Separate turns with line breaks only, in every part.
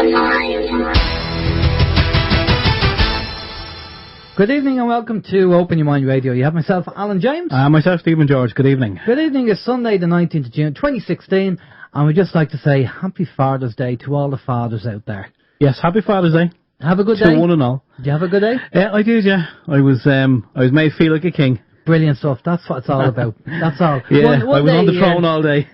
your mind.
Good evening and welcome to Open Your Mind Radio. You have myself, Alan James.
Myself, Stephen George. Good evening.
Good evening. It's Sunday the 19th of June 2016 and we'd just like to say Happy Father's Day to all the fathers out there.
Yes, Happy Father's Day.
Have a good day.
To one and all.
Did you have a good day?
Yeah, I did, yeah. I was made feel like a king.
Brilliant stuff. That's what it's all about. That's all.
Yeah, I was on the throne all day.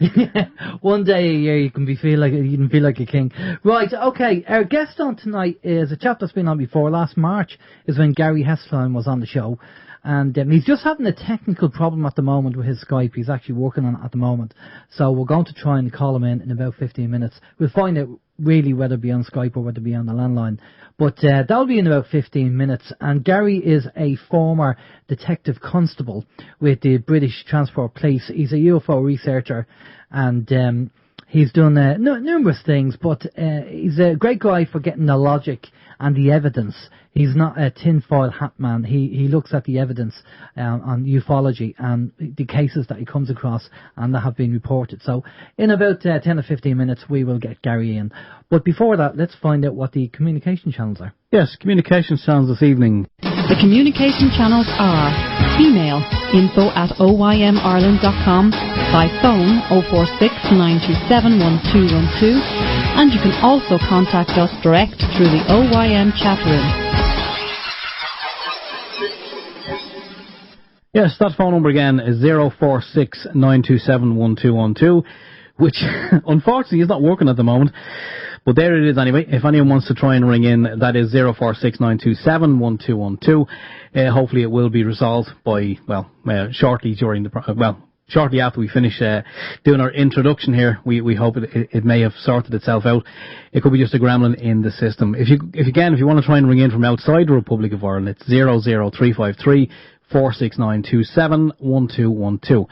One day a year you can feel like a king. Right, okay. Our guest on tonight is a chap that's been on before. Last March is when Gary Heseltine was on the show. And he's just having a technical problem at the moment with his Skype. He's actually working on it at the moment. So we're going to try and call him in about 15 minutes. We'll find out really whether it be on Skype or whether it be on the landline. But that'll be in about 15 minutes. And Gary is a former detective constable with the British Transport Police. He's a UFO researcher and he's done numerous things, but he's a great guy for getting the logic and the evidence. He's not a tinfoil hat man. He looks at the evidence on ufology and the cases that he comes across and that have been reported. So in about 10 or 15 minutes we will get Gary in. But before that, let's find out what the communication channels are.
Yes, communication channels this evening.
The communication channels are email info@oymireland.com, by phone 046 927 1212, and you can also contact us direct through the OYM chat room.
Yes, that phone number again is 046 927 1212, which unfortunately is not working at the moment. But there it is anyway. If anyone wants to try and ring in, that is 046 927 1212. Hopefully it will be resolved by, shortly during the, shortly after we finish doing our introduction here. We hope it may have sorted itself out. It could be just a gremlin in the system. If you want to try and ring in from outside the Republic of Ireland, it's 00353 469 27 1212.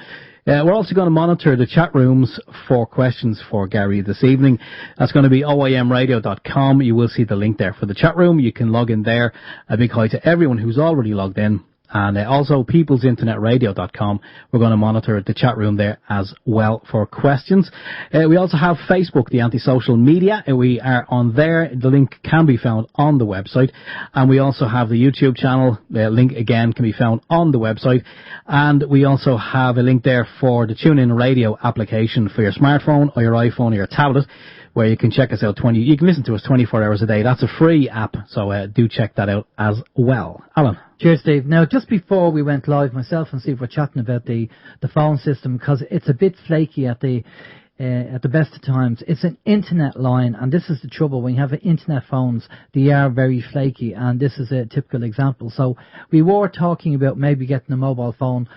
We're also going to monitor the chat rooms for questions for Gary this evening. That's going to be OYMradio.com. You will see the link there for the chat room. You can log in there. A big hi to everyone who's already logged in. And also peoplesinternetradio.com. We're going to monitor the chat room there as well for questions. We also have Facebook, the antisocial media. We are on there. The link can be found on the website. And we also have the YouTube channel. The link again can be found on the website. And we also have a link there for the TuneIn Radio application for your smartphone or your iPhone or your tablet, where you can check us out you can listen to us 24 hours a day. That's a free app, so do check that out as well. Alan.
Cheers, Steve. Now, just before we went live, myself and Steve were chatting about the phone system because it's a bit flaky at the best of times. It's an internet line, and this is the trouble. When you have internet phones, they are very flaky, and this is a typical example. So we were talking about maybe getting a mobile phone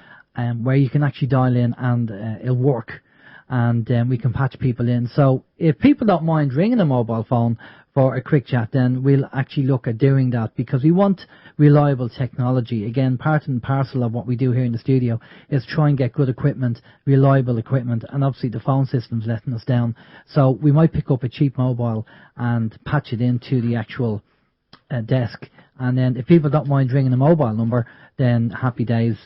where you can actually dial in and it'll work. And we can patch people in. So if people don't mind ringing a mobile phone for a quick chat, then we'll actually look at doing that because we want reliable technology. Again, part and parcel of what we do here in the studio is try and get good equipment, reliable equipment, and obviously the phone system's letting us down. So we might pick up a cheap mobile and patch it into the actual desk. And then if people don't mind ringing a mobile number, then happy days.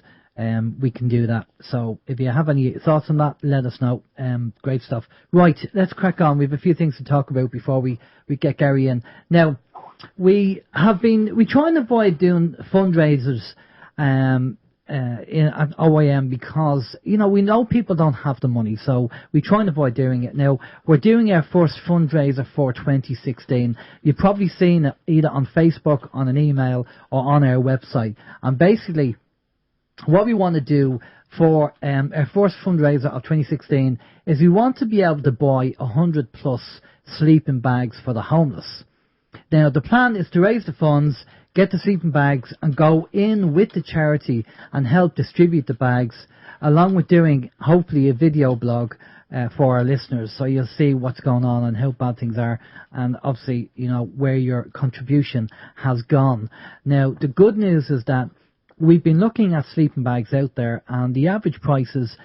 We can do that. So if you have any thoughts on that, let us know. Great stuff. Right, let's crack on. We have a few things to talk about before we get Gary in. Now, we try and avoid doing fundraisers at OYM because, we know people don't have the money, so we try and avoid doing it. Now, we're doing our first fundraiser for 2016. You've probably seen it either on Facebook, on an email, or on our website. And basically, what we want to do for our first fundraiser of 2016 is we want to be able to buy 100 plus sleeping bags for the homeless. Now, the plan is to raise the funds, get the sleeping bags, and go in with the charity and help distribute the bags, along with doing, hopefully, a video blog for our listeners. So you'll see what's going on and how bad things are, and obviously, where your contribution has gone. Now, the good news is that we've been looking at sleeping bags out there, and the average prices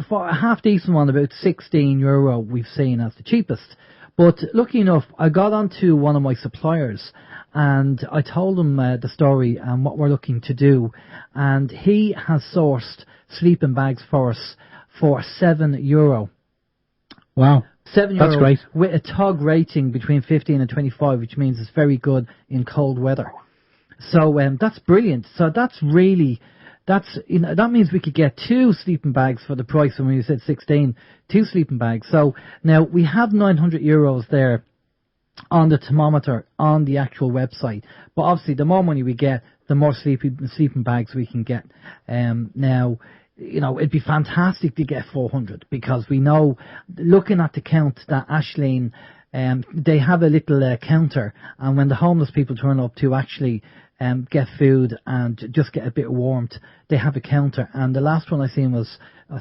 for a half decent one, about €16 we've seen as the cheapest. But lucky enough, I got onto one of my suppliers and I told him the story and what we're looking to do, and he has sourced sleeping bags for us for €7.
Wow.
7-year-old.
That's great.
With a TOG rating between 15 and 25, which means it's very good in cold weather. So that's brilliant. So that's really, that means we could get 2 sleeping bags for the price when we said 16, 2 sleeping bags. So now we have €900 there on the thermometer on the actual website. But obviously, the more money we get, the more sleeping bags we can get. Now, it'd be fantastic to get 400 because we know, looking at the count that Aisling, they have a little counter, and when the homeless people turn up to actually get food and just get a bit of warmth, they have a counter. And the last one I seen was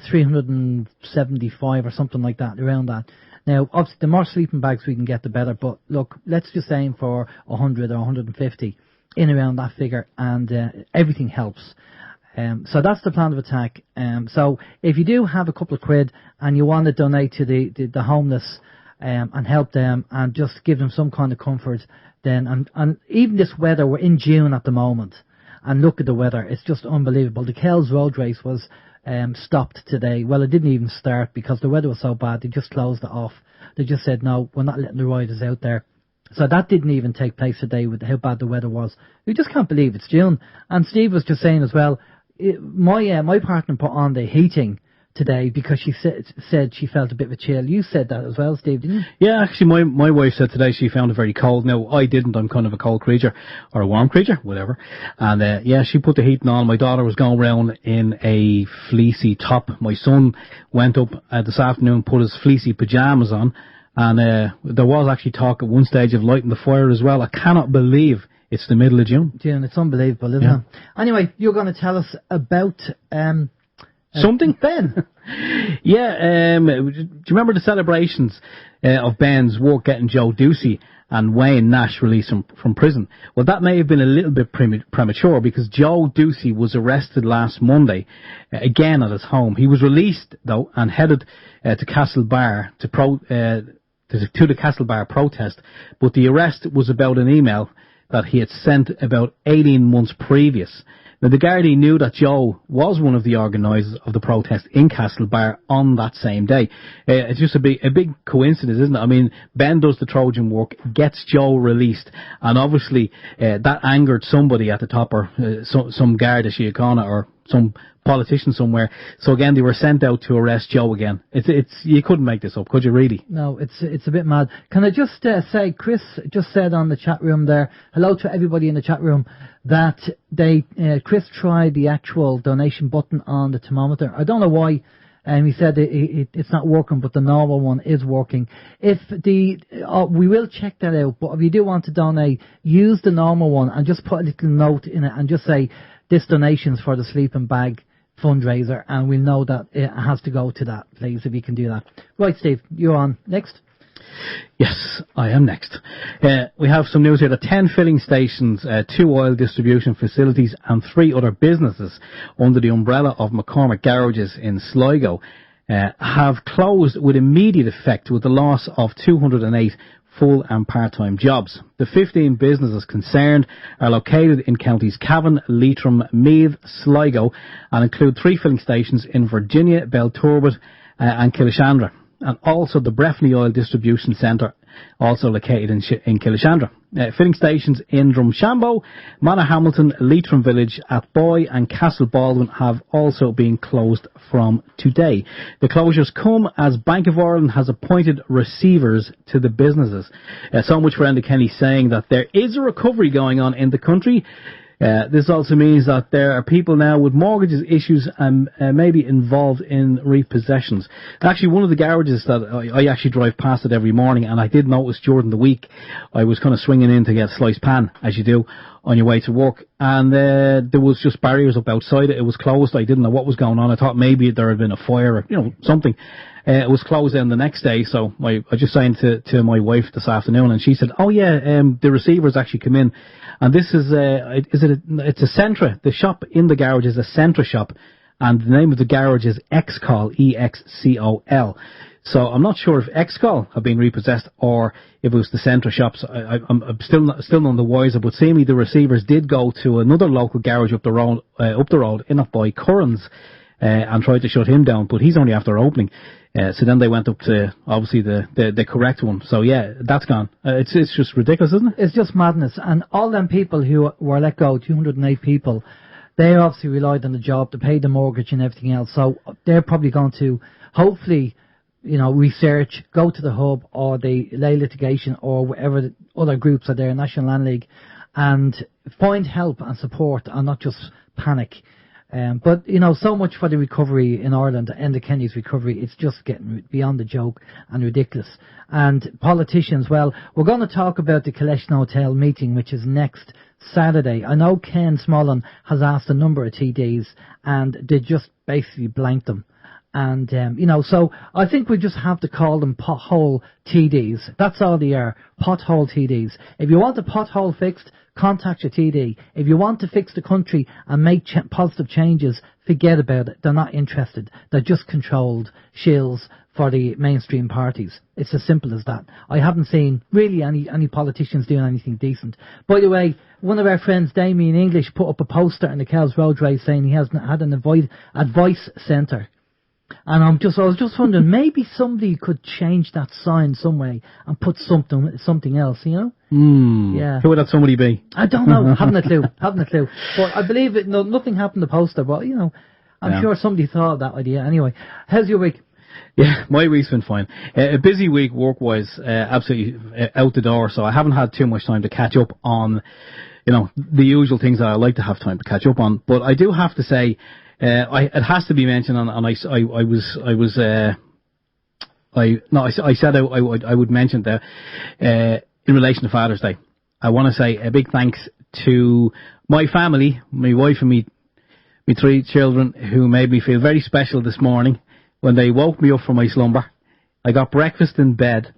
375 or something like that, around that. Now, obviously, the more sleeping bags we can get, the better. But look, let's just aim for 100 or 150 in around that figure, and everything helps. So that's the plan of attack. So if you do have a couple of quid and you want to donate to the homeless and help them and just give them some kind of comfort, then and even this weather, we're in June at the moment, and look at the weather, it's just unbelievable. The Kells Road Race was stopped today. Well, it didn't even start because the weather was so bad. They just closed it off. They just said, no, we're not letting the riders out there. So that didn't even take place today with how bad the weather was. We just can't believe it's June. And Steve was just saying as well, my partner put on the heating today because she said she felt a bit of a chill. You said that as well, Steve, didn't you?
Yeah, actually, my wife said today she found it very cold. Now, I didn't. I'm kind of a cold creature, or a warm creature, whatever. And, yeah, she put the heating on. My daughter was going around in a fleecy top. My son went up this afternoon, put his fleecy pyjamas on. And there was actually talk at one stage of lighting the fire as well. I cannot believe it's the middle of June.
It's unbelievable, isn't it? Anyway, you're going to tell us about...
something?
Ben.
Yeah, do you remember the celebrations of Ben's work getting Joe Ducey and Wayne Nash released from prison? Well, that may have been a little bit premature because Joe Ducey was arrested last Monday, again at his home. He was released, though, and headed to Castlebar to the Castlebar protest, but the arrest was about an email that he had sent about 18 months previous. Now, the Gardaí knew that Joe was one of the organisers of the protest in Castlebar on that same day. It's just a big coincidence, isn't it? I mean, Ben does the Trojan work, gets Joe released, and obviously that angered somebody at the top, or some Garda Síochána, or some politician somewhere. So again, they were sent out to arrest Joe again. It's you couldn't make this up, could you really?
No, it's a bit mad. Can I just say, Chris just said on the chat room there, hello to everybody in the chat room, that Chris tried the actual donation button on the thermometer. I don't know why. He said it's not working, but the normal one is working. If we will check that out. But if you do want to donate, use the normal one and just put a little note in it and just say this donation's for the sleeping bag fundraiser, and we'll know that it has to go to that, please, if you can do that. Right, Steve, you're on. Next.
Yes, I am next. We have some news here that 10 filling stations, 2 oil distribution facilities and 3 other businesses under the umbrella of McCormick Garages in Sligo have closed with immediate effect, with the loss of 208 full and part-time jobs. The 15 businesses concerned are located in counties Cavan, Leitrim, Meath, Sligo, and include 3 filling stations in Virginia, Belturbet and Killashandra, and also the Breffni Oil Distribution Centre, also located in Killashandra. Filling stations in Drumshambo, Hamilton, Leitrim Village, Athboy and Castle Baldwin have also been closed from today. The closures come as Bank of Ireland has appointed receivers to the businesses. So much for Enda Kenny saying that there is a recovery going on in the country. This also means that there are people now with mortgages issues and maybe involved in repossessions. Actually, one of the garages that I actually drive past it every morning, and I did notice during the week, I was kind of swinging in to get a sliced pan, as you do, on your way to work, and there was just barriers up outside it. It was closed. I didn't know what was going on. I thought maybe there had been a fire or, something. It was closed then the next day, so I just signed to my wife this afternoon, and she said, oh yeah, the receivers actually come in. And this is it's a Centra. The shop in the garage is a Centra shop, and the name of the garage is Excol, E-X-C-O-L. So I'm not sure if Excol have been repossessed or if it was the Centra shops. I'm still none the wiser, but seemingly the receivers did go to another local garage up the road in by Curran's, and tried to shut him down, but he's only after opening. So then they went up to, obviously, the correct one. So, yeah, that's gone. It's just ridiculous, isn't it?
It's just madness. And all them people who were let go, 208 people, they obviously relied on the job to pay the mortgage and everything else. So they're probably going to, hopefully, research, go to the hub or the lay litigation or whatever the other groups are there, National Land League, and find help and support and not just panic. But, so much for the recovery in Ireland and the Kenny's recovery. It's just getting beyond the joke and ridiculous. And politicians, well, we're going to talk about the Collection Hotel meeting, which is next Saturday. I know Ken Smollen has asked a number of TDs and they just basically blanked them. And, so I think we just have to call them pothole TDs. That's all they are, pothole TDs. If you want a pothole fixed, contact your TD. If you want to fix the country and make positive changes, forget about it. They're not interested. They're just controlled shills for the mainstream parties. It's as simple as that. I haven't seen really any politicians doing anything decent. By the way, one of our friends, Damien English, put up a poster in the Kells Road race saying he hasn't had an advice centre. And I was just wondering, maybe somebody could change that sign some way and put something else, Yeah.
Who would that somebody be?
I don't know. Haven't a clue. But I believe it. No, nothing happened to the poster. But I'm sure somebody thought of that idea. Anyway, how's your week?
Yeah, my week's been fine. A busy week work-wise, absolutely out the door. So I haven't had too much time to catch up on, the usual things that I like to have time to catch up on. But I do have to say. It has to be mentioned, and I said I would mention that in relation to Father's Day. I want to say a big thanks to my family, my wife and me 3 children, who made me feel very special this morning when they woke me up from my slumber. I got breakfast in bed.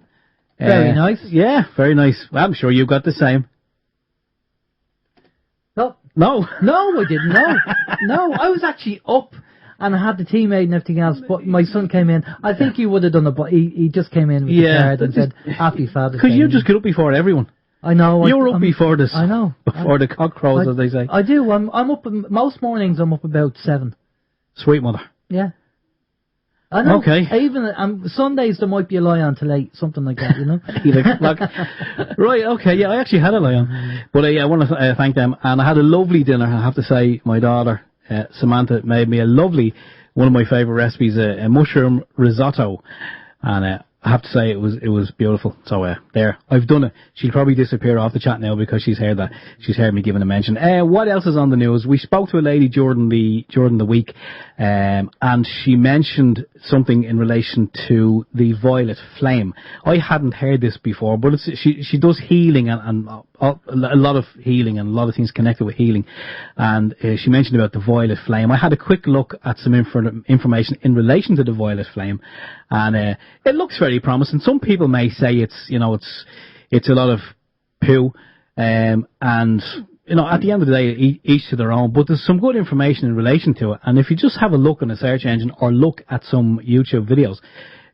Very nice.
Yeah, very nice. Well, I'm sure you got the same. No,
I didn't. No, I was actually up and I had the tea made and everything else, but my son came in. I think he would have done it, but he just came in with the card and said, Happy Father's Day.
Because you just get up before everyone.
I know.
You're up before this.
I know.
Before the cock crows, as they say.
I do. I'm up, most mornings I'm up about 7.
Sweet mother.
Yeah. I know.
Okay.
Even Sundays there might be a lie-on till 8, something like that,
Right, okay, yeah, I actually had a lie-on. But I want to thank them. And I had a lovely dinner. I have to say, my daughter, Samantha, made me one of my favourite recipes, a mushroom risotto. And I have to say it was beautiful. So there, I've done it. She'll probably disappear off the chat now because she's heard me giving a mention. What else is on the news? We spoke to a lady during the week, and she mentioned something in relation to the violet flame. I hadn't heard this before, but she does healing and a lot of healing and a lot of things connected with healing. And she mentioned about the violet flame. I had a quick look at some information in relation to the violet flame, and it looks very promising. Some people may say it's a lot of poo, and at the end of the day, each to their own. But there's some good information in relation to it, and if you just have a look on a search engine or look at some YouTube videos,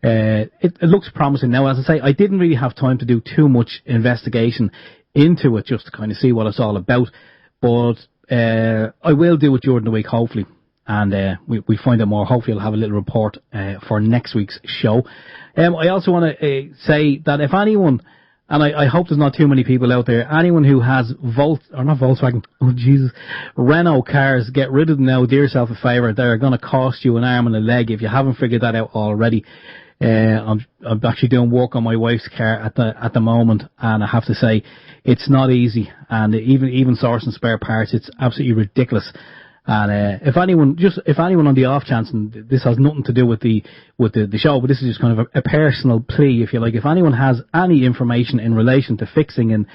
it looks promising. Now, as I say, I didn't really have time to do too much investigation into it just to kind of see what it's all about, but I will do it during the week, hopefully. And we find out more. Hopefully I'll have a little report for next week's show. I also want to say that if anyone, and I hope there's not too many people out there, anyone who has Renault cars, get rid of them now. Do yourself a favour. They're going to cost you an arm and a leg if you haven't figured that out already. I'm actually doing work on my wife's car at the moment, and I have to say it's not easy. And even sourcing spare parts, it's absolutely ridiculous. And if anyone on the off chance, and this has nothing to do with the show, but this is just kind of a personal plea, if you like, if anyone has any information in relation to fixing an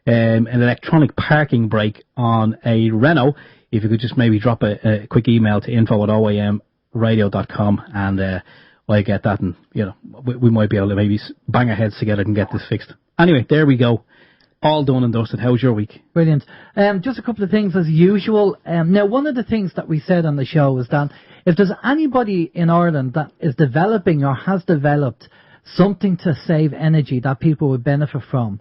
electronic parking brake on a Renault, if you could just maybe drop a quick email to info@oymradio.com, and I get that, and we might be able to maybe bang our heads together and get this fixed. Anyway, there we go. All done and dusted. How's your week?
Brilliant. Just a couple of things as usual. Now, one of the things that we said on the show is that if there's anybody in Ireland that is developing or has developed something to save energy that people would benefit from,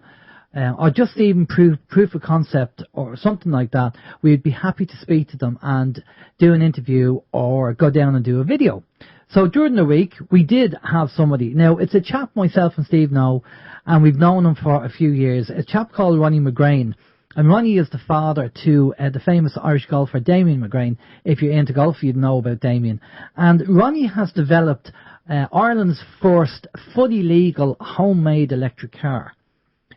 or just even proof of concept or something like that, we'd be happy to speak to them and do an interview or go down and do a video. So during the week, we did have somebody. Now, it's a chap myself and Steve know, and we've known him for a few years. A chap called Ronnie McGrain. And Ronnie is the father to the famous Irish golfer Damien McGrain. If you're into golf, you'd know about Damien. And Ronnie has developed Ireland's first fully legal homemade electric car.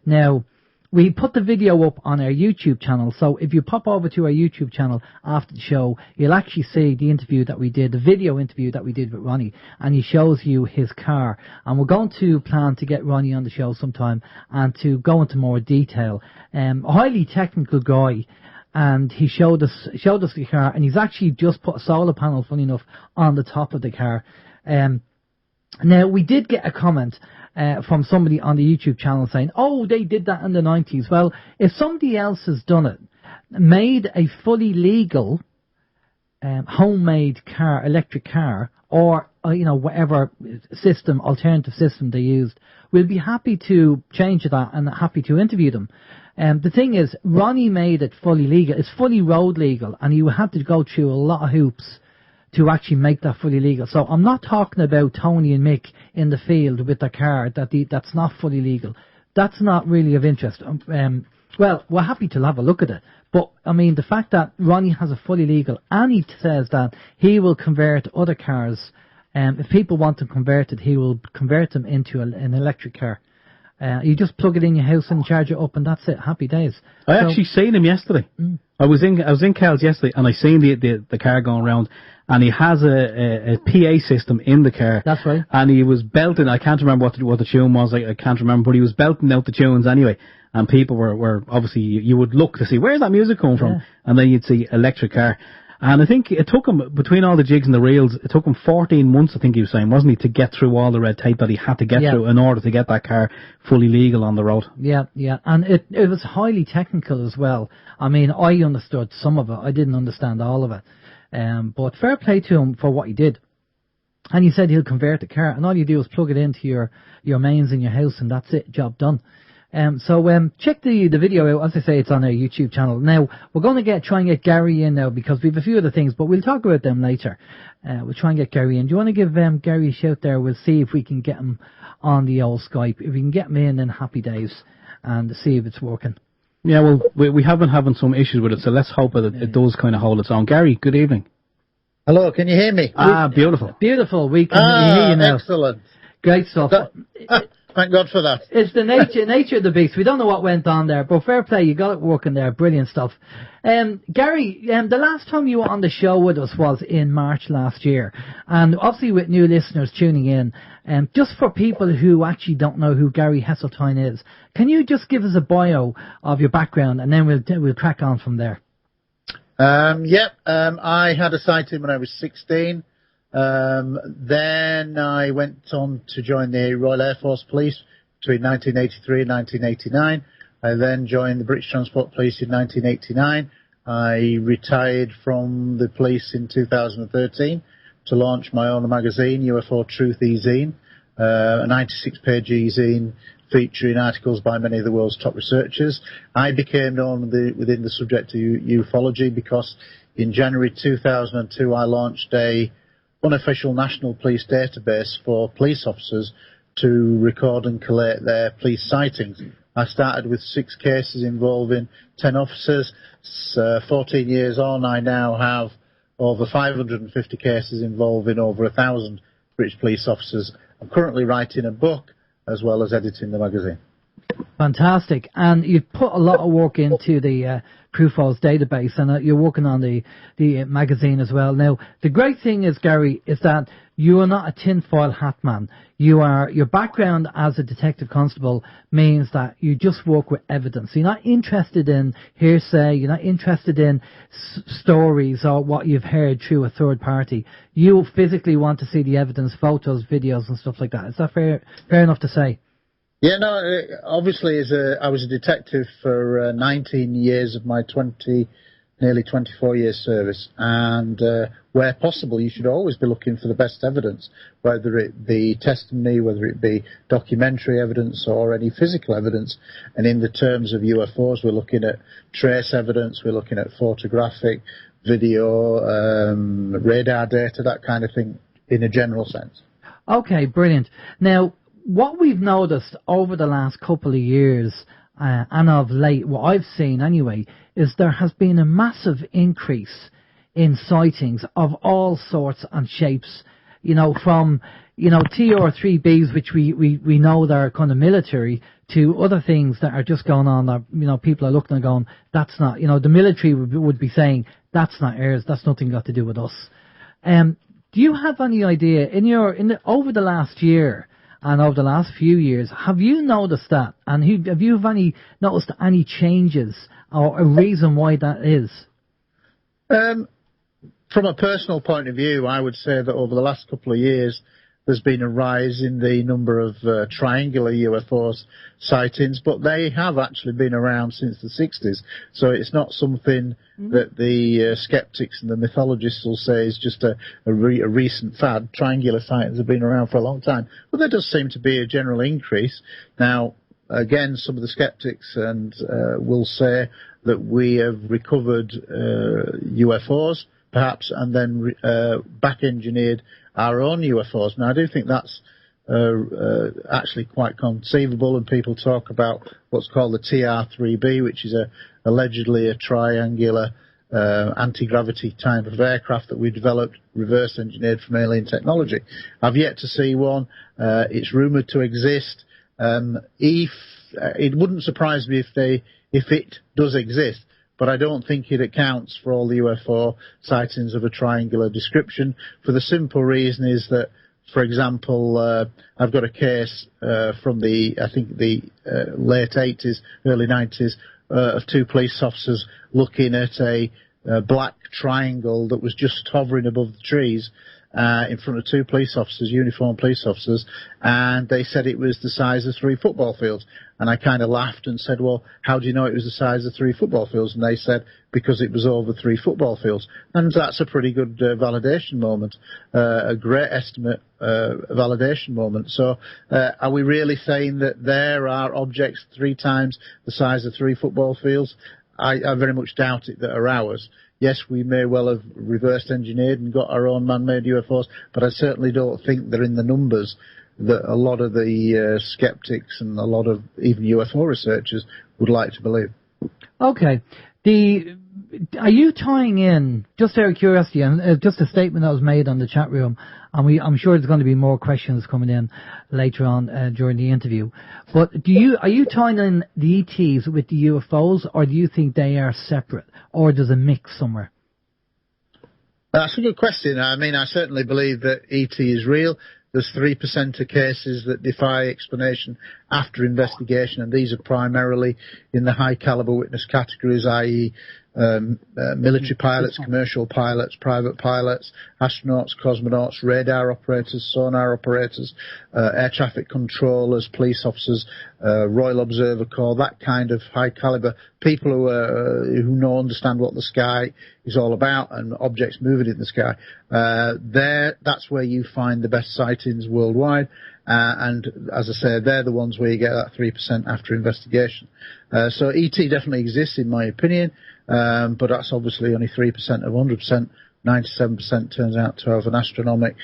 Now, we put the video up on our YouTube channel, so if you pop over to our YouTube channel after the show, you'll actually see the interview that we did, the video interview that we did with Ronnie, and he shows you his car. And we're going to plan to get Ronnie on the show sometime and to go into more detail. A highly technical guy, and he showed us the car, and he's actually just put a solar panel, funny enough, on the top of the car. Now, we did get a comment from somebody on the YouTube channel saying, oh, they did that in the 90s. Well, if somebody else has done it, made a fully legal homemade car, electric car, or, whatever system, alternative system they used, we'll be happy to change that and happy to interview them. The thing is, Ronnie made it fully legal. It's fully road legal, and you had to go through a lot of hoops to actually make that fully legal. So I'm not talking about Tony and Mick in the field with their car that's not fully legal. That's not really of interest. Well, we're happy to have a look at it. But, I mean, the fact that Ronnie has a fully legal, and he says that he will convert other cars, if people want them converted, he will convert them into an electric car. You just plug it in your house and charge it up, and that's it. Happy days.
I actually seen him yesterday. I was in Kells yesterday, and I seen the car going around, and he has a PA system in the car.
That's right.
And he was belting. I can't remember what the tune was. I can't remember, but he was belting out the tunes anyway. And people were obviously, you would look to see where's that music coming from, and then you'd see electric car. And I think it took him, between all the jigs and the reels, it took him 14 months, I think he was saying, wasn't he, to get through all the red tape that he had to get through in order to get that car fully legal on the road. Yeah.
And it was highly technical as well. I mean, I understood some of it. I didn't understand all of it. But fair play to him for what he did. And he said he'll convert the car, and all you do is plug it into your mains in your house, and that's it, job done. So check the video out. As I say, it's on our YouTube channel. Now, we're going to try and get Gary in now, because we have a few other things, but we'll talk about them later. We'll try and get Gary in. Do you want to give Gary a shout there? We'll see if we can get him on the old Skype. If we can get him in, then happy days, and see if it's working.
Yeah, well, we have been having some issues with it, so let's hope that it does kind of hold its own. Gary, good evening.
Hello, can you hear me?
Beautiful.
Beautiful. We can hear you now.
Excellent.
Great stuff.
Thank God for that.
It's the nature of the beast. We don't know what went on there, but fair play. You got it working there. Brilliant stuff. Gary, the last time you were on the show with us was in March last year. And obviously with new listeners tuning in, just for people who actually don't know who Gary Heseltine is, can you just give us a bio of your background, and then we'll crack on from there?
I had a sighting when I was 16. Then I went on to join the Royal Air Force Police between 1983 and 1989. I then joined the British Transport Police in 1989. I retired from the police in 2013 to launch my own magazine, UFO Truth e-zine, a 96-page e-zine featuring articles by many of the world's top researchers. I became known within the subject of ufology because in January 2002 I launched a unofficial national police database for police officers to record and collate their police sightings. I started with 6 cases involving 10 officers. 14 years on, I now have over 550 cases involving over 1,000 British police officers. I'm currently writing a book as well as editing the magazine.
Fantastic. And you've put a lot of work into the PRUFO's database, and you're working on the magazine as well. Now, the great thing is, Gary, is that you are not a tinfoil hat man. Your background as a detective constable means that you just work with evidence. You're not interested in hearsay. You're not interested in stories or what you've heard through a third party. You physically want to see the evidence, photos, videos, and stuff like that. Is that fair enough to say?
Yeah, no, obviously I was a detective for 19 years of my nearly 24 years service, and where possible you should always be looking for the best evidence, whether it be testimony, whether it be documentary evidence or any physical evidence. And in the terms of UFOs, we're looking at trace evidence, we're looking at photographic, video, radar data, that kind of thing. in a general sense.
Okay, brilliant. Now, what we've noticed over the last couple of years, and of late, what I've seen anyway, is there has been a massive increase in sightings of all sorts and shapes, from, TR3Bs, which we know they're kind of military, to other things that are just going on that, people are looking and going, that's not, the military would be saying, that's not ours, that's nothing got to do with us. Do you have any idea, over the last year and over the last few years, have you noticed that? And have you noticed any changes or a reason why that is?
From a personal point of view, I would say that over the last couple of years, there's been a rise in the number of triangular UFOs sightings, but they have actually been around since the 60s. So it's not something that the skeptics and the mythologists will say is just a recent fad. Triangular sightings have been around for a long time. But there does seem to be a general increase. Now, again, some of the skeptics will say that we have recovered UFOs, perhaps, and then back-engineered our own UFOs. Now, I do think that's actually quite conceivable, and people talk about what's called the TR3B, which is allegedly a triangular anti-gravity type of aircraft that we developed, reverse-engineered from alien technology. I've yet to see one. It's rumoured to exist. It wouldn't surprise me if it does exist, but I don't think it accounts for all the UFO sightings of a triangular description, for the simple reason is that, for example, I've got a case from the late 80s, early 90s, of two police officers looking at a black triangle that was just hovering above the trees in front of two police officers, uniformed police officers, and they said it was the size of 3 football fields. And I kind of laughed and said, well, how do you know it was the size of 3 football fields? And they said, because it was over 3 football fields. And that's a pretty good validation moment, a great estimate validation moment. So are we really saying that there are objects 3 times the size of 3 football fields? I very much doubt it that are ours. Yes, we may well have reverse engineered and got our own man-made UFOs, but I certainly don't think they're in the numbers that a lot of the skeptics and a lot of even UFO researchers would like to believe. Okay.
Are you tying in, just out of curiosity, and just a statement that was made on the chat room, and I'm sure there's going to be more questions coming in later on during the interview, but are you tying in the ETs with the UFOs, or do you think they are separate, or there's a mix somewhere?
That's a good question. I mean, I certainly believe that ET is real. There's 3% of cases that defy explanation after investigation, and these are primarily in the high caliber witness categories, i.e. Military pilots, commercial pilots, private pilots, astronauts, cosmonauts, radar operators, sonar operators, air traffic controllers, police officers, Royal Observer Corps, that kind of high caliber people who understand what the sky is all about and objects moving in the sky. That's where you find the best sightings worldwide. And as I said, they're the ones where you get that 3% after investigation. So ET definitely exists, in my opinion, but that's obviously only 3% of 100%. 97% turns out to have an astronomic,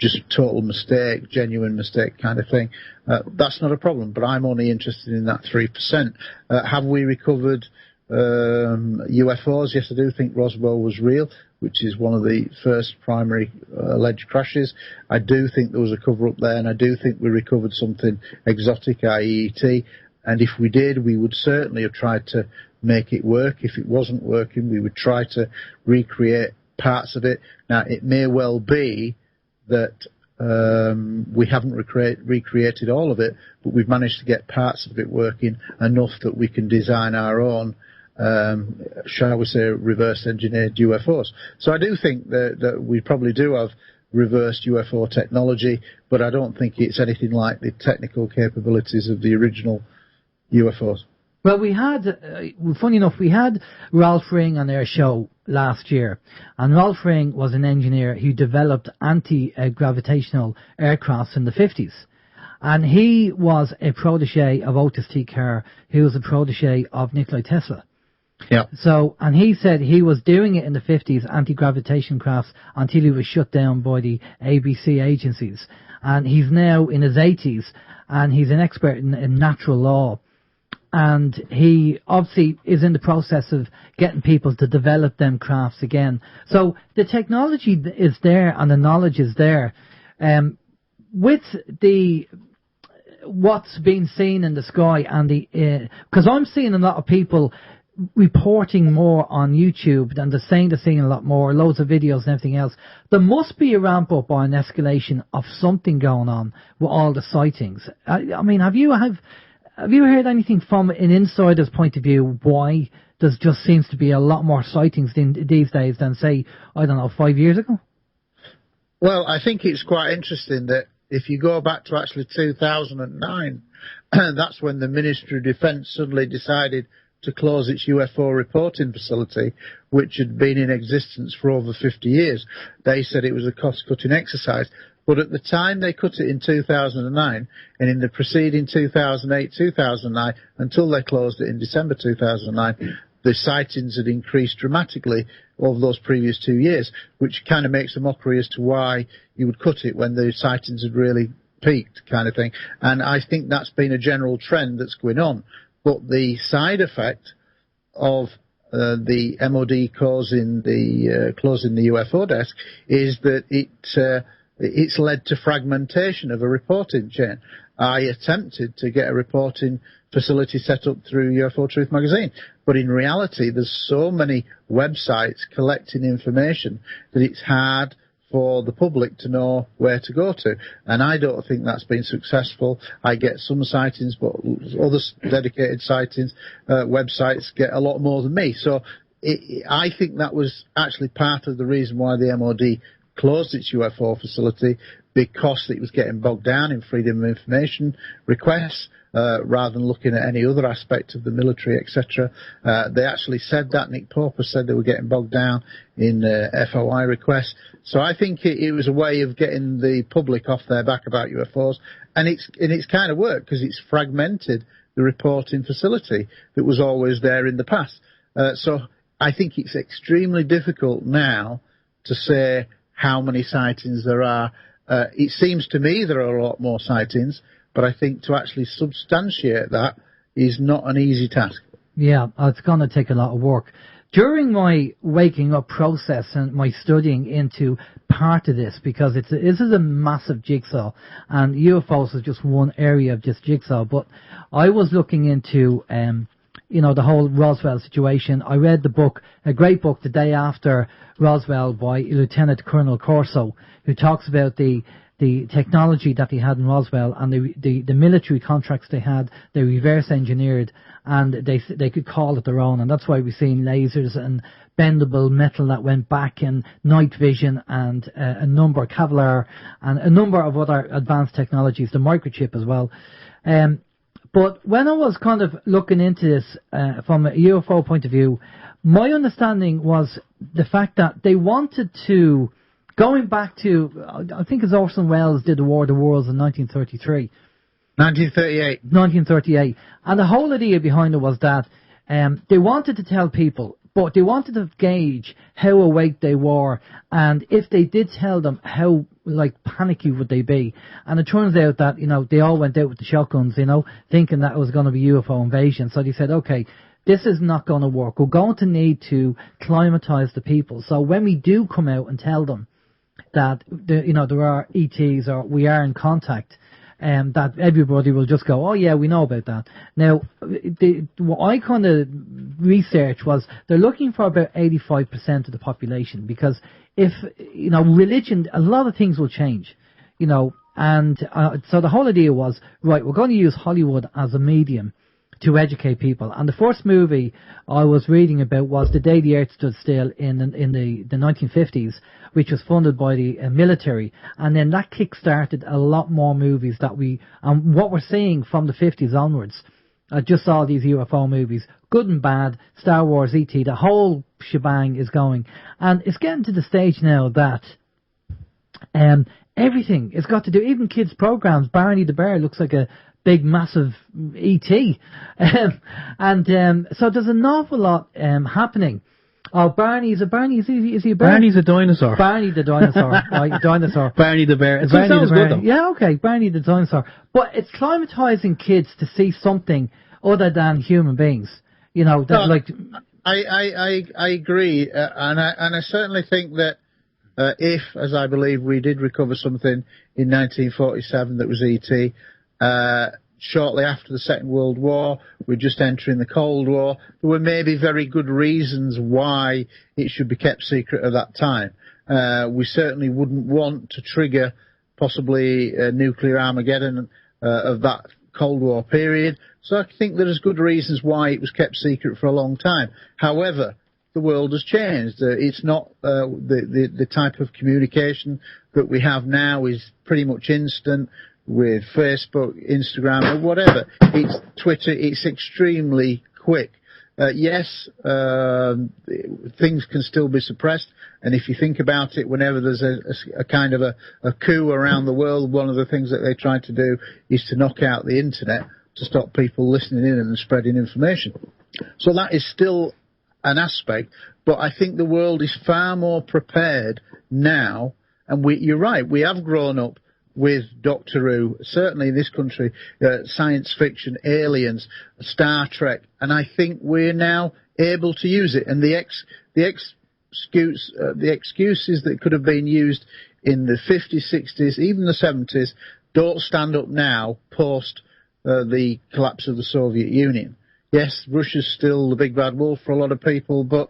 just total mistake, genuine mistake kind of thing. That's not a problem, but I'm only interested in that 3%. Have we recovered UFOs? Yes, I do think Roswell was real, which is one of the first primary alleged crashes. I do think there was a cover-up there, and I do think we recovered something exotic, i.e. ET. And if we did, we would certainly have tried to make it work. If it wasn't working, we would try to recreate parts of it. Now, it may well be that we haven't recreated all of it, but we've managed to get parts of it working enough that we can design our own, shall we say, reverse-engineered UFOs. So I do think that we probably do have reversed UFO technology, but I don't think it's anything like the technical capabilities of the original UFOs.
Well, we had, funny enough, we had Ralph Ring on our show last year, and Ralph Ring was an engineer who developed anti-gravitational aircrafts in the 50s. And he was a protege of Otis T. Kerr, who was a protege of Nikola Tesla.
Yeah.
So, and he said he was doing it in the 50s, anti-gravitation crafts, until he was shut down by the ABC agencies. And he's now in his 80s, and he's an expert in natural law. And he obviously is in the process of getting people to develop them crafts again. So the technology is there and the knowledge is there. With what's being seen in the sky and because I'm seeing a lot of people reporting more on YouTube than they're seeing a lot more, loads of videos and everything else. There must be a ramp up or an escalation of something going on with all the sightings. I mean, have you heard anything from an insider's point of view why there just seems to be a lot more sightings these days than, say, 5 years ago?
Well, I think it's quite interesting that if you go back to actually 2009, that's when the Ministry of Defence suddenly decided to close its UFO reporting facility, which had been in existence for over 50 years. They said it was a cost-cutting exercise. But at the time they cut it in 2009, and in the preceding 2008-2009, until they closed it in December 2009, the sightings had increased dramatically over those previous 2 years, which kind of makes a mockery as to why you would cut it when the sightings had really peaked, kind of thing. And I think that's been a general trend that's going on. But the side effect of the MOD closing the UFO desk is that it's led to fragmentation of a reporting chain. I attempted to get a reporting facility set up through UFO Truth magazine, but in reality there's so many websites collecting information that it's hard for the public to know where to go to, and I don't think that's been successful. I get some sightings, but other dedicated sightings websites get a lot more than me. So I think that was actually part of the reason why the MOD closed its UFO facility, because it was getting bogged down in freedom of information requests rather than looking at any other aspect of the military, etc. They actually said that. Nick Popper said they were getting bogged down in FOI requests. So I think it was a way of getting the public off their back about UFOs, and it's kind of worked because it's fragmented the reporting facility that was always there in the past. So I think it's extremely difficult now to say how many sightings there are. It seems to me there are a lot more sightings, but I think to actually substantiate that is not an easy task. Yeah,
it's going to take a lot of work. During my waking up process and my studying into part of this, because this is a massive jigsaw, and UFOs is just one area of this jigsaw, but I was looking into the whole Roswell situation. I read the book, a great book, The Day After Roswell by Lieutenant Colonel Corso, who talks about the technology that they had in Roswell and the military contracts they had. They reverse engineered, and they could call it their own, and that's why we've seen lasers and bendable metal that went back, and night vision, and a number of Kevlar and a number of other advanced technologies, the microchip as well. But when I was kind of looking into this from a UFO point of view, my understanding was the fact that they wanted to, going back to, I think it's Orson Welles did the War of the Worlds in 1933. 1938. And the whole idea behind it was that they wanted to tell people, but they wanted to gauge how awake they were, and if they did tell them, how panicky would they be. And it turns out that they all went out with the shotguns, thinking that it was going to be UFO invasion. So they said, okay, this is not going to work. We're going to need to acclimatize the people. So when we do come out and tell them that there are ETs or we are in contact, that everybody will just go, oh yeah, we know about that. Now, what I kind of researched was they're looking for about 85% of the population, because if, religion, a lot of things will change, and so the whole idea was, right, we're going to use Hollywood as a medium to educate people. And the first movie I was reading about was The Day the Earth Stood Still in the 1950s, which was funded by the military. And then that kick-started a lot more movies that what we're seeing from the 50s onwards. I just saw these UFO movies, good and bad, Star Wars, E.T., the whole shebang is going. And it's getting to the stage now that everything has got to do, even kids' programs. Barney the Bear looks like a big, massive ET. So there's an awful lot happening. Oh, Barney, is he a bear?
Barney's a dinosaur.
Barney the dinosaur, right, dinosaur.
Barney the bear. It
Barney
sounds
the bear.
good, though.
Yeah, okay, Barney the dinosaur. But it's climatizing kids to see something other than human beings. You know, that
I agree, and I certainly think that if, as I believe, we did recover something in 1947 that was ET, shortly after the Second World War, we're just entering the Cold War, there were maybe very good reasons why it should be kept secret at that time. We certainly wouldn't want to trigger possibly a nuclear Armageddon of that Cold War period. So I think there's good reasons why it was kept secret for a long time. However, the world has changed. It's not the type of communication that we have now is pretty much instant with Facebook, Instagram, or whatever. It's Twitter. It's extremely quick. Yes, things can still be suppressed. And if you think about it, whenever there's a kind of a coup around the world, one of the things that they try to do is to knock out the internet to stop people listening in and spreading information. So that is still an aspect, but I think the world is far more prepared now. And you're right, we have grown up with Doctor Who, certainly in this country, science fiction, aliens, Star Trek, and I think we're now able to use it. And the excuses that could have been used in the 50s, 60s, even the 70s, don't stand up now post the collapse of the Soviet Union. Yes, Russia's still the big bad wolf for a lot of people, but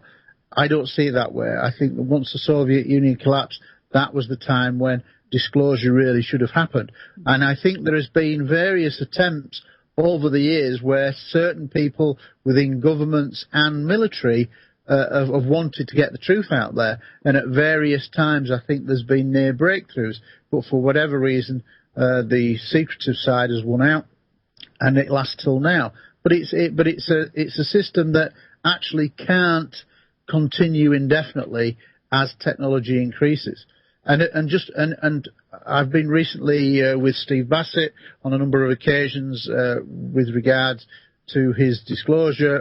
I don't see it that way. I think that once the Soviet Union collapsed, that was the time when disclosure really should have happened. And I think there has been various attempts over the years where certain people within governments and military have wanted to get the truth out there. And at various times, I think there's been near breakthroughs. But for whatever reason, the secretive side has won out, and it lasts till now. But it's a system that actually can't continue indefinitely as technology increases. And I've been recently with Steve Bassett on a number of occasions with regards to his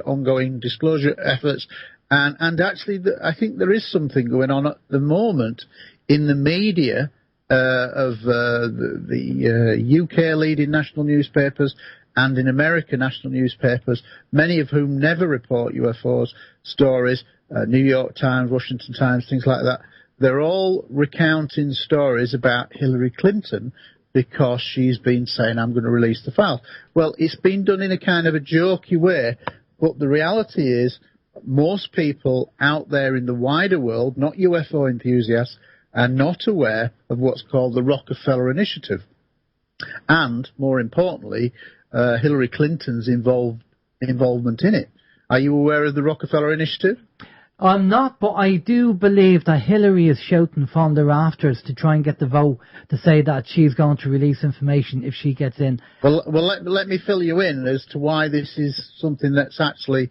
ongoing disclosure efforts. And actually, I think there is something going on at the moment in the media of the UK leading national newspapers and in American national newspapers, many of whom never report UFOs stories, New York Times, Washington Times, things like that. They're all recounting stories about Hilary Clinton because she's been saying, I'm going to release the files. Well, it's been done in a kind of a jokey way, but the reality is most people out there in the wider world, not UFO enthusiasts, are not aware of what's called the Rockefeller Initiative. And, more importantly, Hillary Clinton's involvement in it. Are you aware of the Rockefeller Initiative?
I'm not, but I do believe that Hilary is shouting from the rafters to try and get the vote to say that she's going to release information if she gets in.
Well, let me fill you in as to why this is something that's actually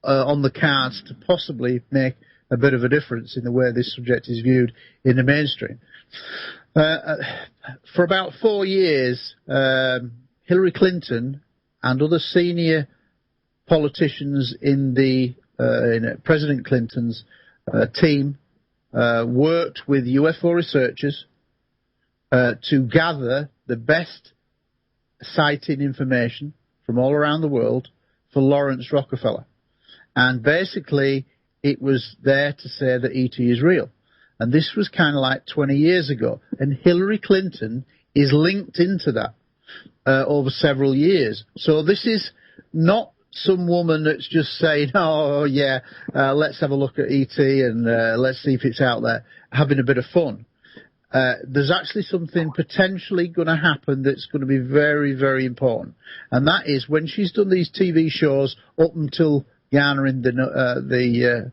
on the cards to possibly make a bit of a difference in the way this subject is viewed in the mainstream. For about 4 years, Hillary Clinton and other senior politicians in President Clinton's team worked with UFO researchers to gather the best sighting information from all around the world for Lawrence Rockefeller. And basically, it was there to say that ET is real. And this was kind of like 20 years ago. And Hillary Clinton is linked into that over several years. So this is not some woman that's just saying, oh, yeah, let's have a look at ET and let's see if it's out there, having a bit of fun. There's actually something potentially going to happen that's going to be very, very important. And that is when she's done these TV shows up until garnering the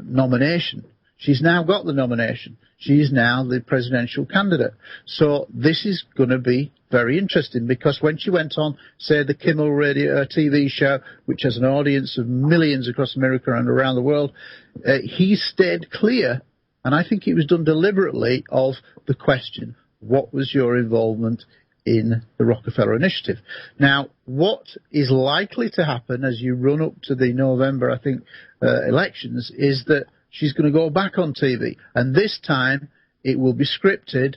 nomination. She's now got the nomination. She's now the presidential candidate. So this is going to be very interesting because when she went on, say, the Kimmel Radio TV show, which has an audience of millions across America and around the world, he stayed clear, and I think it was done deliberately, of the question, what was your involvement in the Rockefeller Initiative. Now, what is likely to happen as you run up to the November, I think, elections, is that she's going to go back on TV, and this time it will be scripted,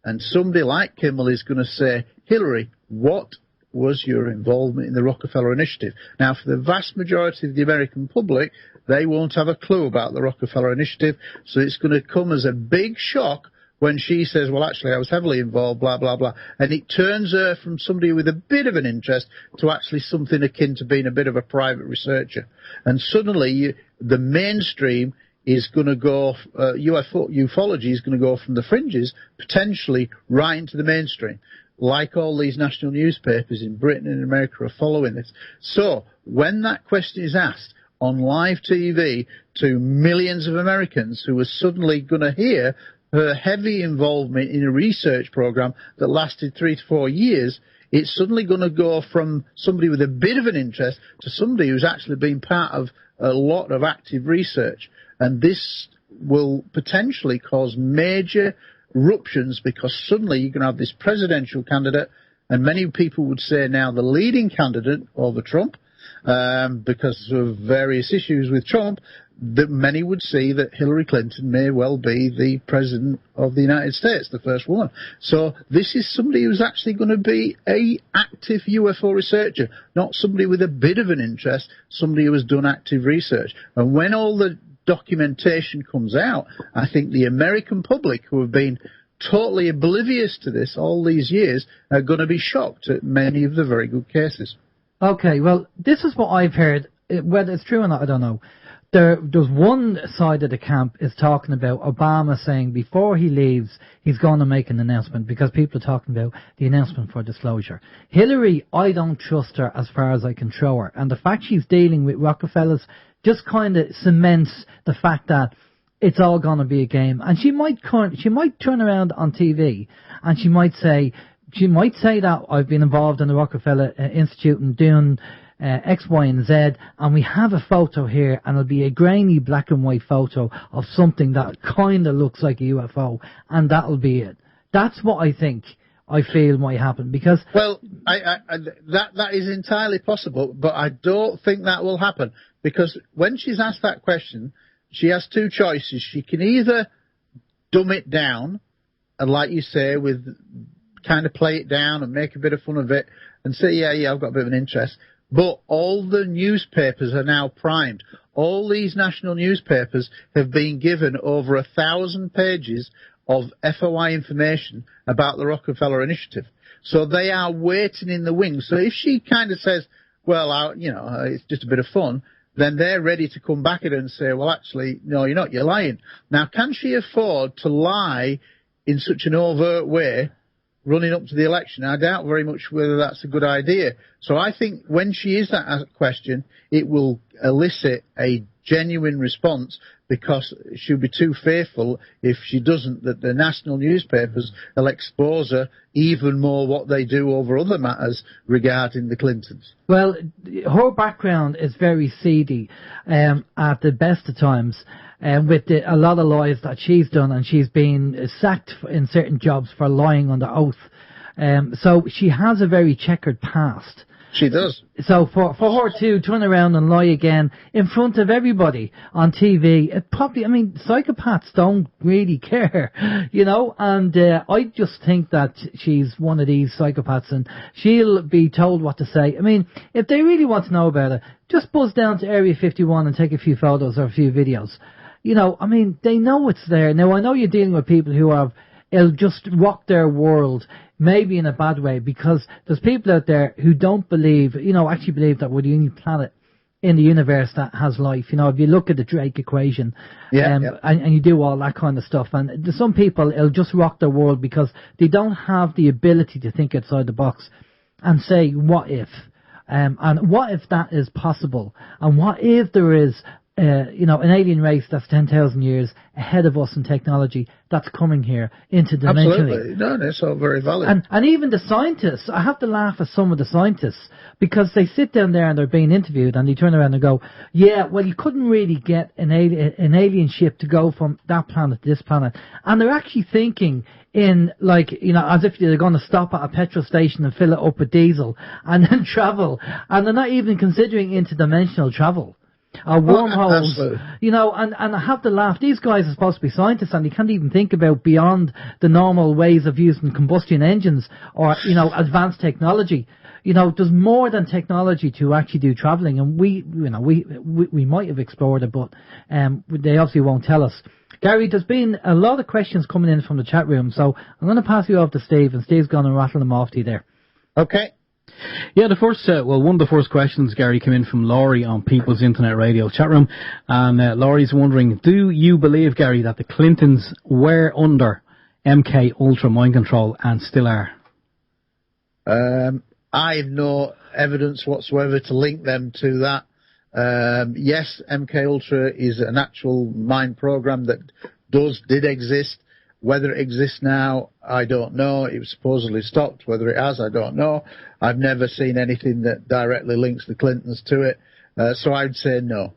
and somebody like Kimmel is going to say, Hilary, what was your involvement in the Rockefeller Initiative? Now, for the vast majority of the American public, they won't have a clue about the Rockefeller Initiative, so it's going to come as a big shock when she says, well, actually, I was heavily involved, blah, blah, blah. And it turns her from somebody with a bit of an interest to actually something akin to being a bit of a private researcher. And suddenly, the mainstream is going to go, ufology is going to go from the fringes, potentially right into the mainstream. Like all these national newspapers in Britain and America are following this. So, when that question is asked on live TV to millions of Americans who are suddenly going to hear her heavy involvement in a research program that lasted 3 to 4 years, it's suddenly going to go from somebody with a bit of an interest to somebody who's actually been part of a lot of active research. And this will potentially cause major ruptions, because suddenly you're going to have this presidential candidate, and many people would say now the leading candidate over Trump, because of various issues with Trump, that many would see that Hillary Clinton may well be the president of the United States, the first woman. So this is somebody who's actually going to be a active UFO researcher, not somebody with a bit of an interest, somebody who has done active research. And when all the documentation comes out, I think the American public, who have been totally oblivious to this all these years, are going to be shocked at many of the very good cases.
Okay, well, this is what I've heard. Whether it's true or not, I don't know. There's one side of the camp is talking about Obama saying before he leaves, he's going to make an announcement, because people are talking about the announcement for disclosure. Hillary, I don't trust her as far as I can throw her. And the fact she's dealing with Rockefellers just kind of cements the fact that it's all going to be a game. And she might turn around on TV and she might say that I've been involved in the Rockefeller Institute and doing X, Y, and Z, and we have a photo here, and it'll be a grainy black and white photo of something that kind of looks like a UFO, and that'll be it. That's what I feel might happen, because... Well,
that is entirely possible, but I don't think that will happen, because when she's asked that question, she has two choices. She can either dumb it down, and like you say, with kind of play it down and make a bit of fun of it, and say, yeah, I've got a bit of an interest. But all the newspapers are now primed. All these national newspapers have been given over 1,000 pages of FOI information about the Rockefeller Initiative. So they are waiting in the wings. So if she kind of says, well, it's just a bit of fun, then they're ready to come back at her and say, well, actually, no, you're not, you're lying. Now, can she afford to lie in such an overt way running up to the election? I doubt very much whether that's a good idea. So I think when she is that question, it will elicit a genuine response, because she'll be too fearful if she doesn't, that the national newspapers will expose her even more what they do over other matters regarding the Clintons.
Well, her background is very seedy at the best of times, with a lot of lies that she's done, and she's been sacked in certain jobs for lying under oath. So she has a very checkered past.
She does.
So for her to turn around and lie again in front of everybody on TV, it probably, psychopaths don't really care, and I just think that she's one of these psychopaths, and she'll be told what to say. If they really want to know about it, just buzz down to Area 51 and take a few photos or a few videos. They know it's there. Now, I know you're dealing with people who it'll just rock their world, maybe in a bad way, because there's people out there who don't believe, actually believe that we're the only planet in the universe that has life. If you look at the Drake equation, and you do all that kind of stuff, and some people, it'll just rock their world because they don't have the ability to think outside the box and say, what if? And what if that is possible? And what if there is an alien race that's 10,000 years ahead of us in technology that's coming here interdimensionally.
Absolutely. No, that's all very valid.
And even the scientists, I have to laugh at some of the scientists because they sit down there and they're being interviewed and they turn around and go, yeah, well, you couldn't really get an alien ship to go from that planet to this planet. And they're actually thinking in, as if they're going to stop at a petrol station and fill it up with diesel and then travel. And they're not even considering interdimensional travel. Wormholes, and I have to laugh. These guys are supposed to be scientists, and they can't even think about beyond the normal ways of using combustion engines or, advanced technology. There's more than technology to actually do travelling, and we might have explored it, but they obviously won't tell us. Gary, there's been a lot of questions coming in from the chat room, so I'm going to pass you off to Steve, and Steve's going to rattle them off to you there.
Okay.
Yeah, the first, one of the first questions, Gary, came in from Laurie on People's Internet Radio chat room, and Laurie's wondering, do you believe, Gary, that the Clintons were under MK Ultra mind control and still are?
I have no evidence whatsoever to link them to that. Yes, MK Ultra is an actual mind program that did exist. Whether it exists now, I don't know. It was supposedly stopped. Whether it has, I don't know. I've never seen anything that directly links the Clintons to it. So I'd say no.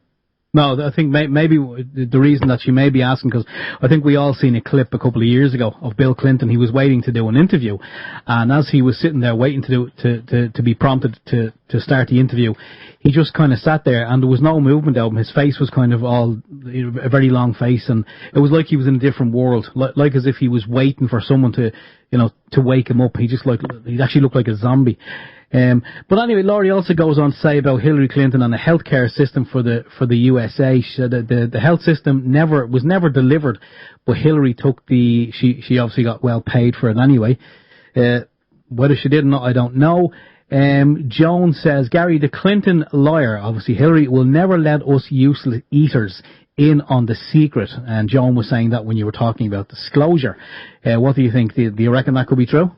No, I think maybe the reason that she may be asking, because I think we all seen a clip a couple of years ago of Bill Clinton. He was waiting to do an interview, and as he was sitting there waiting to be prompted to start the interview, he just kind of sat there, and there was no movement out of him. His face was kind of all a very long face, and it was like he was in a different world, like as if he was waiting for someone to wake him up. He actually looked like a zombie. But anyway, Laurie also goes on to say about Hillary Clinton and the healthcare system for the USA. She said that the health system was never delivered, but Hillary took she obviously got well paid for it anyway. Whether she did or not, I don't know. Joan says, Gary, the Clinton liar, obviously Hillary, will never let us useless eaters in on the secret. And Joan was saying that when you were talking about disclosure. What do you think? Do you reckon that could be true?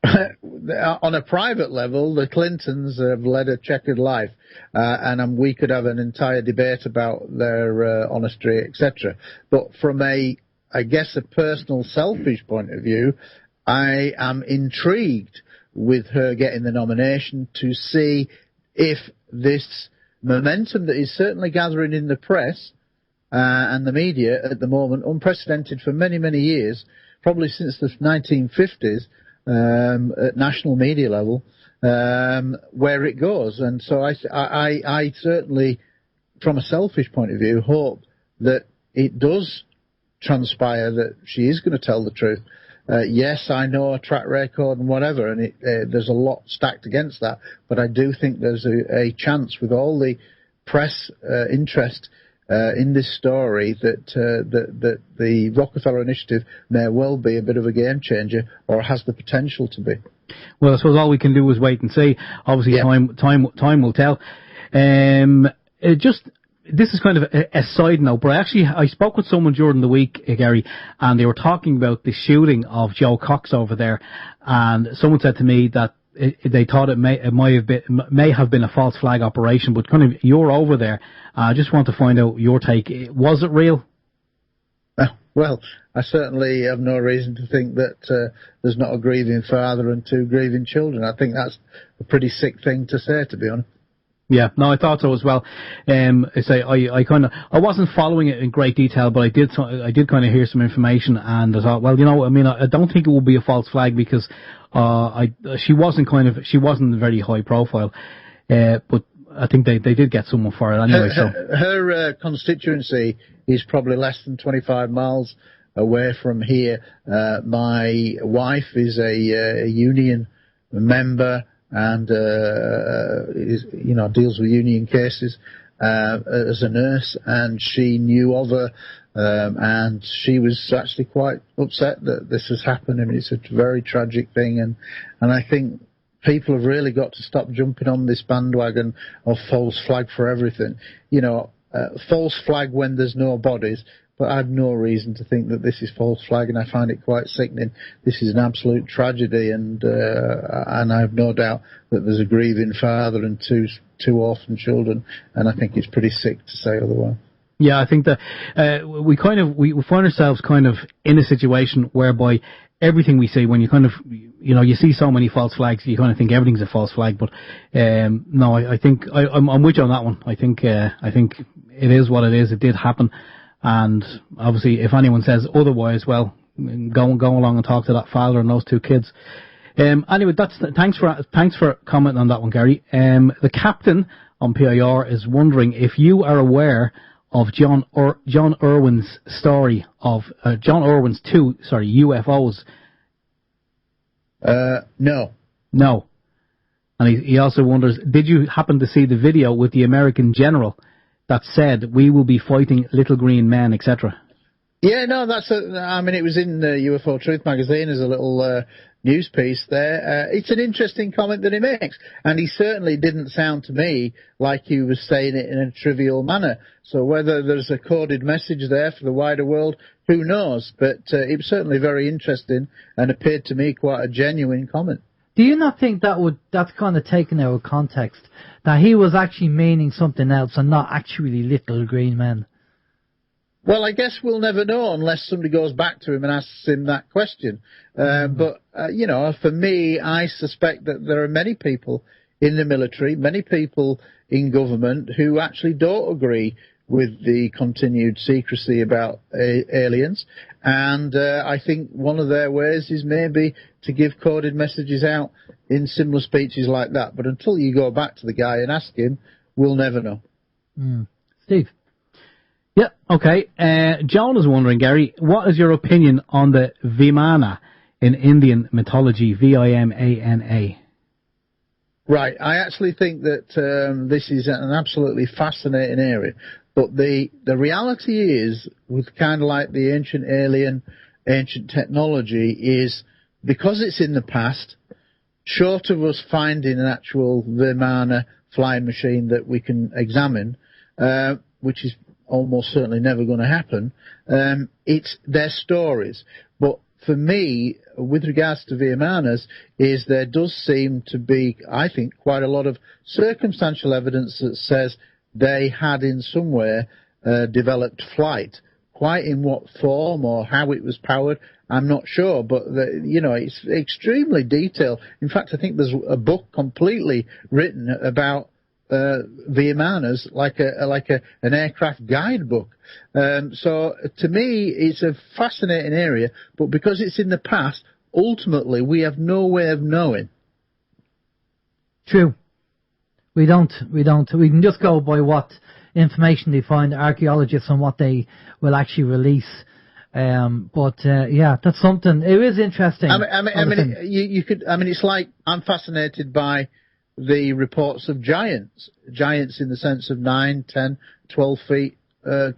On a private level, the Clintons have led a checkered life, and we could have an entire debate about their honesty, etc. But from a personal, selfish point of view, I am intrigued with her getting the nomination to see if this momentum that is certainly gathering in the press and the media at the moment, unprecedented for many, many years, probably since the 1950s, at national media level, where it goes. And so I certainly, from a selfish point of view, hope that it does transpire that she is going to tell the truth. Yes, I know a track record and whatever, and there's a lot stacked against that, but I do think there's a chance with all the press interest in this story that the Rockefeller initiative may well be a bit of a game changer, or has the potential to be.
Well, I suppose all we can do is wait and see. Obviously, time will tell. This is kind of a side note, but I spoke with someone during the week, Gary, and they were talking about the shooting of Joe Cox over there, and someone said to me that they thought it may have been a false flag operation, but kind of you're over there. I just want to find out your take. Was it real?
Well, I certainly have no reason to think that there's not a grieving father and two grieving children. I think that's a pretty sick thing to say, to be honest.
Yeah, no, I thought so as well. I wasn't following it in great detail, but I did kind of hear some information, and I thought, well, I don't think it will be a false flag, because she wasn't very high profile, but I think they did get someone for it anyway.
Her constituency is probably less than 25 miles away from here. My wife is a union member, and deals with union cases as a nurse, and she knew of her, and she was actually quite upset that this has happened. I mean, it's a very tragic thing, and I think people have really got to stop jumping on this bandwagon of false flag for everything. False flag when there's no bodies, but I have no reason to think that this is false flag, and I find it quite sickening. This is an absolute tragedy, and I have no doubt that there's a grieving father and two orphan children, and I think it's pretty sick to say otherwise.
Yeah, I think that we find ourselves kind of in a situation whereby everything we see, when you kind of, you see so many false flags, you kind of think everything's a false flag. But no, I think I'm with you on that one. I think it is what it is. It did happen, and obviously, if anyone says otherwise, well, go along and talk to that father and those two kids. Anyway, thanks for commenting on that one, Gary. The captain on PIR is wondering if you are aware of John Irwin's story of John Irwin's two UFOs.
No.
And he also wonders, did you happen to see the video with the American general that said, "We will be fighting little green men," etc.?
Yeah, no, it was in UFO Truth magazine as a little news piece there. It's an interesting comment that he makes, and he certainly didn't sound to me like he was saying it in a trivial manner. So whether there's a coded message there for the wider world, who knows? But it was certainly very interesting and appeared to me quite a genuine comment.
Do you not think that's kind of taken out of context, that he was actually meaning something else and not actually little green men?
Well, I guess we'll never know unless somebody goes back to him and asks him that question. But for me, I suspect that there are many people in the military, many people in government who actually don't agree with the continued secrecy about aliens. And I think one of their ways is maybe to give coded messages out in similar speeches like that. But until you go back to the guy and ask him, we'll never know.
Steve?
Yeah, okay. John is wondering, Gary, what is your opinion on the Vimana in Indian mythology, Vimana?
Right, I actually think that this is an absolutely fascinating area. But the reality is, with kind of like the ancient alien, ancient technology, is because it's in the past, short of us finding an actual Vimana flying machine that we can examine, which is almost certainly never going to happen, it's their stories. But for me, with regards to Vimanas, is there does seem to be, I think, quite a lot of circumstantial evidence that says they had in some way developed flight. Quite in what form or how it was powered, I'm not sure, but it's extremely detailed. In fact, I think there's a book completely written about Vimanas, like an aircraft guidebook. So to me, it's a fascinating area, but because it's in the past, ultimately we have no way of knowing.
True. We don't. We can just go by what information they find, archaeologists, and what they will actually release. That's something. It is interesting.
You could. It's like I'm fascinated by the reports of giants in the sense of 9, 10, 12 feet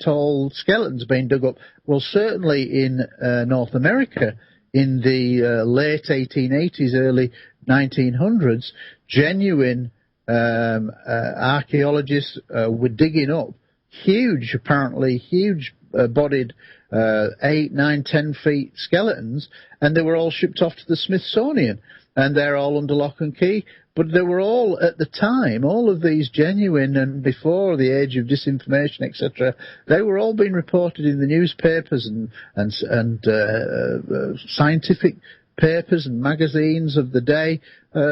tall skeletons being dug up. Well, certainly in North America in the late 1880s, early 1900s, genuine archaeologists were digging up huge bodied 8, 9, 10 feet skeletons, and they were all shipped off to the Smithsonian, and they're all under lock and key. But they were all, at the time, all of these genuine, and before the age of disinformation, etc., they were all being reported in the newspapers and scientific papers and magazines of the day,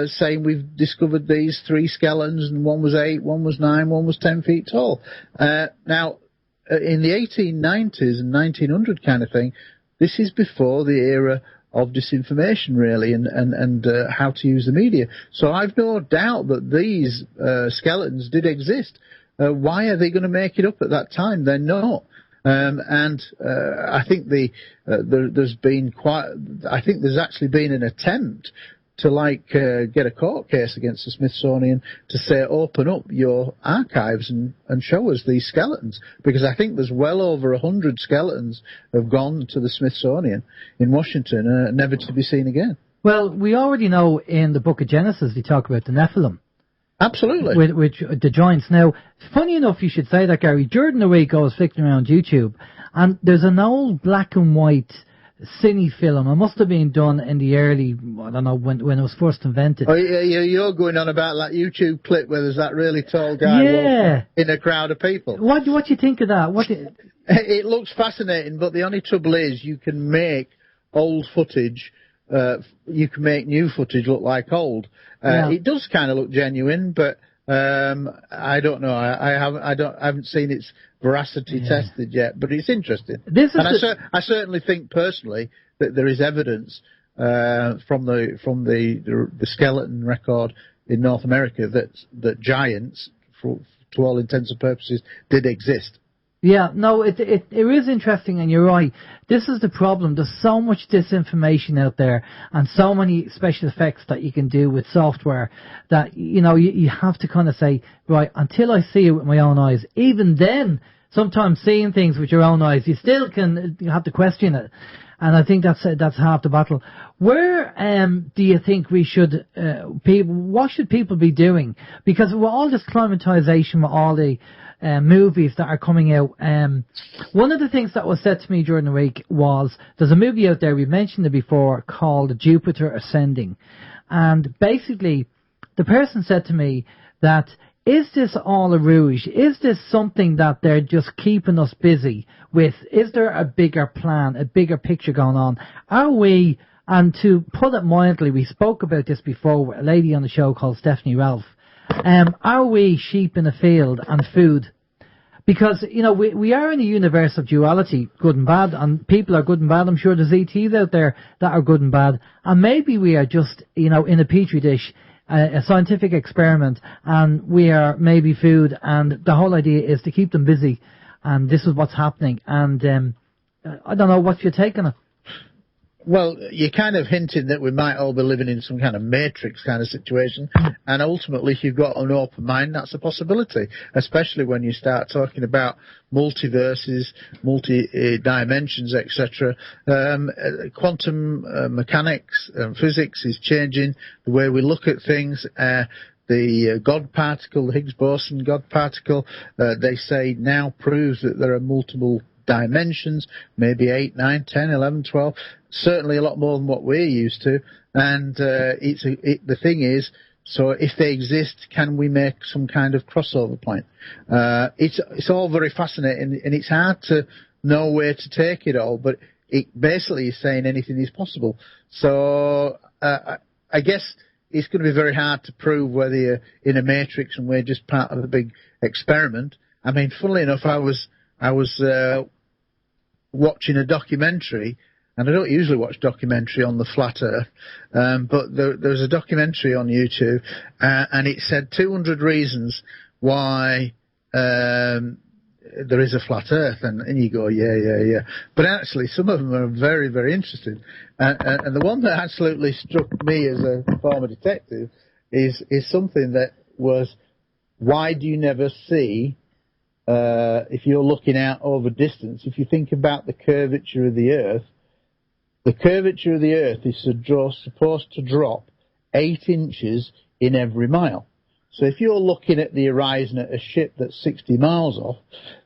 saying we've discovered these 3 skeletons, and one was 8, one was 9, one was 10 feet tall. Now, in the 1890s and 1900 kind of thing, this is before the era of disinformation, really, and how to use the media. So I've no doubt that these skeletons did exist. Why are they going to make it up at that time? They're not. I think there's actually been an attempt to get a court case against the Smithsonian to say open up your archives and show us these skeletons, because I think there's well over 100 skeletons have gone to the Smithsonian in Washington, never to be seen again.
Well, we already know in the book of Genesis they talk about the Nephilim.
Absolutely.
With the giants. Now, funny enough you should say that, Gary. During the week I was flicking around YouTube, And there's an old black and white cine film. It must have been done in the early, I don't know, when it was first invented.
Oh, yeah, you're going on about that YouTube clip where there's that really tall guy walking in a crowd of people.
What do you think of that?
It looks fascinating, but the only trouble is you can make old footage, you can make new footage look like old. It does kind of look genuine, but I don't know. I haven't seen its veracity tested yet, but it's interesting. I certainly think personally that there is evidence from the skeleton record in North America that giants, to all intents and purposes, did exist.
Yeah, no, it is interesting, and you're right. This is the problem. There's so much disinformation out there, and so many special effects that you can do with software that, you have to kind of say, right, until I see it with my own eyes. Even then, sometimes seeing things with your own eyes, you still you have to question it. And I think that's half the battle. Where do you think we should what should people be doing? Because with all this climatization, with all the movies that are coming out, one of the things that was said to me during the week was there's a movie out there, we mentioned it before, called Jupiter Ascending. And basically, the person said to me that, is this all a ruse? Is this something that they're just keeping us busy with? Is there a bigger plan, a bigger picture going on? Are we, and to put it mildly, we spoke about this before with a lady on the show called Stephanie Ralph, are we sheep in a field and food? Because, we are in a universe of duality, good and bad, and people are good and bad. I'm sure there's ETs out there that are good and bad. And maybe we are just, in a petri dish, a scientific experiment, and we are maybe food, and the whole idea is to keep them busy, and this is what's happening. And I don't know, what's your take on it?
Well, you're kind of hinting that we might all be living in some kind of matrix kind of situation, and ultimately, if you've got an open mind, that's a possibility, especially when you start talking about multiverses, multi-dimensions, etc. Quantum mechanics and physics is changing the way we look at things. The God particle, the Higgs boson God particle, they say now proves that there are multiple dimensions, maybe 8, 9, 10, 11, 12, certainly a lot more than what we're used to. And the thing is, so if they exist, can we make some kind of crossover point? It's all very fascinating, and it's hard to know where to take it all, but it basically is saying anything is possible. So I guess it's going to be very hard to prove whether you're in a matrix and we're just part of a big experiment. I mean, funnily enough, I was watching a documentary, and I don't usually watch documentary on the flat Earth, but there was a documentary on YouTube, and it said 200 reasons why there is a flat Earth, and you go, yeah. But actually, some of them are very, very interesting. And the one that absolutely struck me as a former detective is something that was, why do you never see, if you're looking out over distance, if you think about the curvature of the Earth is supposed to drop 8 inches in every mile. So if you're looking at the horizon at a ship that's 60 miles off,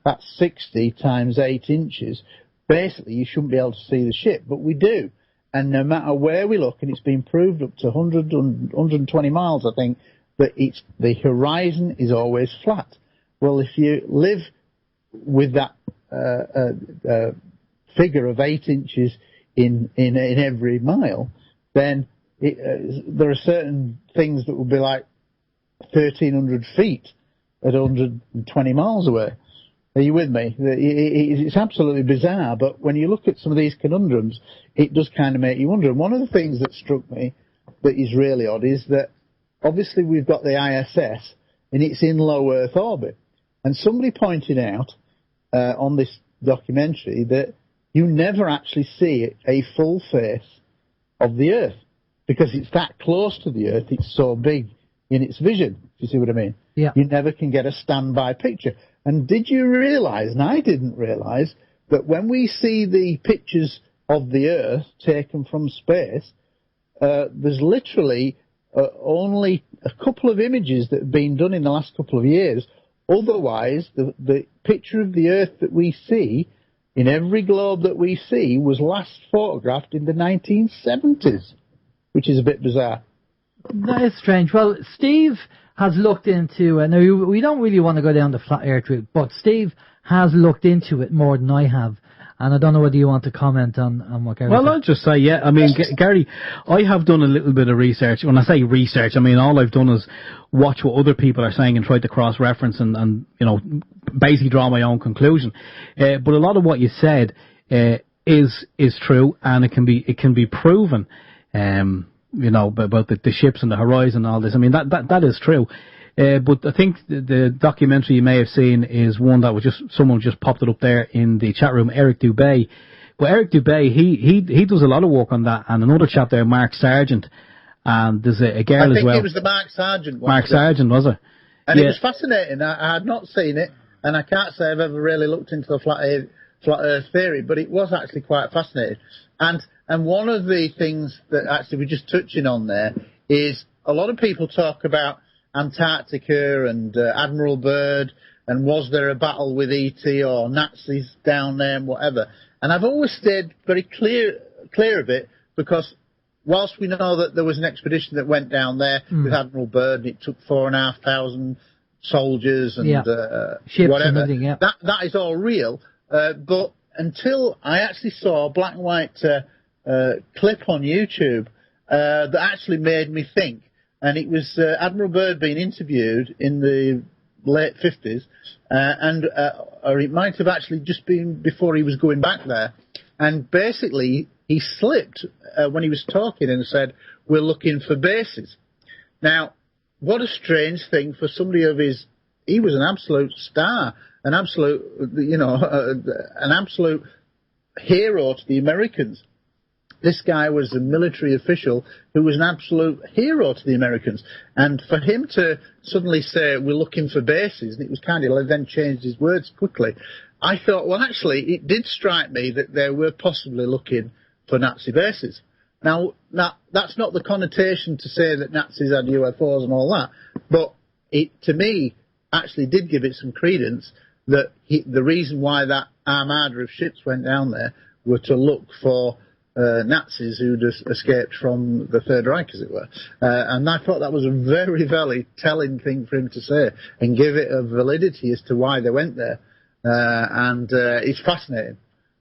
that's 60 times 8 inches. Basically, you shouldn't be able to see the ship, but we do. And no matter where we look, and it's been proved up to 100, 120 miles, I think, that the horizon is always flat. Well, if you live with that figure of 8 inches in every mile, then there are certain things that would be like 1,300 feet at 120 miles away. Are you with me? It's absolutely bizarre, but when you look at some of these conundrums, it does kind of make you wonder. And one of the things that struck me that is really odd is that obviously we've got the ISS, and it's in low Earth orbit. And somebody pointed out on this documentary that you never actually see a full face of the Earth, because it's that close to the Earth, it's so big in its vision. You see what I mean?
Yeah.
You never can get a standby picture. And did you realise, and I didn't realise, that when we see the pictures of the Earth taken from space, there's literally only a couple of images that have been done in the last couple of years. Otherwise, the picture of the Earth that we see in every globe that we see was last photographed in the 1970s, which is a bit bizarre.
That is strange. Well, Steve has looked into, now we don't really want to go down the flat earth route, but Steve has looked into it more than I have. And I don't know whether you want to comment on what Gary said.
I'll just say, yeah, I mean, Gary, I have done a little bit of research. When I say research, I mean, all I've done is watch what other people are saying and try to cross-reference and you know, basically draw my own conclusion. But a lot of what you said is true, and it can be proven, you know, about the ships and the horizon and all this. I mean, that is true. But I think the documentary you may have seen is one that was someone just popped it up there in the chat room, Eric Dubé. But Eric Dubé, he does a lot of work on that, and another chap there, Mark Sargent, and there's a girl as well. I think
it was the Mark Sargent one.
Mark Sargent, was it?
And it was fascinating. I had not seen it, and I can't say I've ever really looked into the flat Earth theory, but it was actually quite fascinating. And one of the things that actually we're just touching on there is a lot of people talk about Antarctica and Admiral Byrd, and was there a battle with E.T. or Nazis down there and whatever. And I've always stayed very clear of it, because whilst we know that there was an expedition that went down there with Admiral Byrd, and it took 4,500 soldiers and
ships
whatever,
and everything,
that is all real. But until I actually saw a black and white clip on YouTube that actually made me think. And it was Admiral Byrd being interviewed in the late 50s, or it might have actually just been before he was going back there. And basically, he slipped when he was talking and said, "We're looking for bases." Now, what a strange thing for somebody of his... He was an absolute star, an absolute, you know, an absolute hero to the Americans. This guy was a military official who was an absolute hero to the Americans. And for him to suddenly say, "We're looking for bases," and it was kind of then changed his words quickly, I thought, well, actually, it did strike me that they were possibly looking for Nazi bases. Now, that's not the connotation to say that Nazis had UFOs and all that, but it, to me, actually did give it some credence that the reason why that armada of ships went down there were to look for Nazis who'd escaped from the Third Reich, as it were. And I thought that was a very, very telling thing for him to say and give it a validity as to why they went there. And it's fascinating.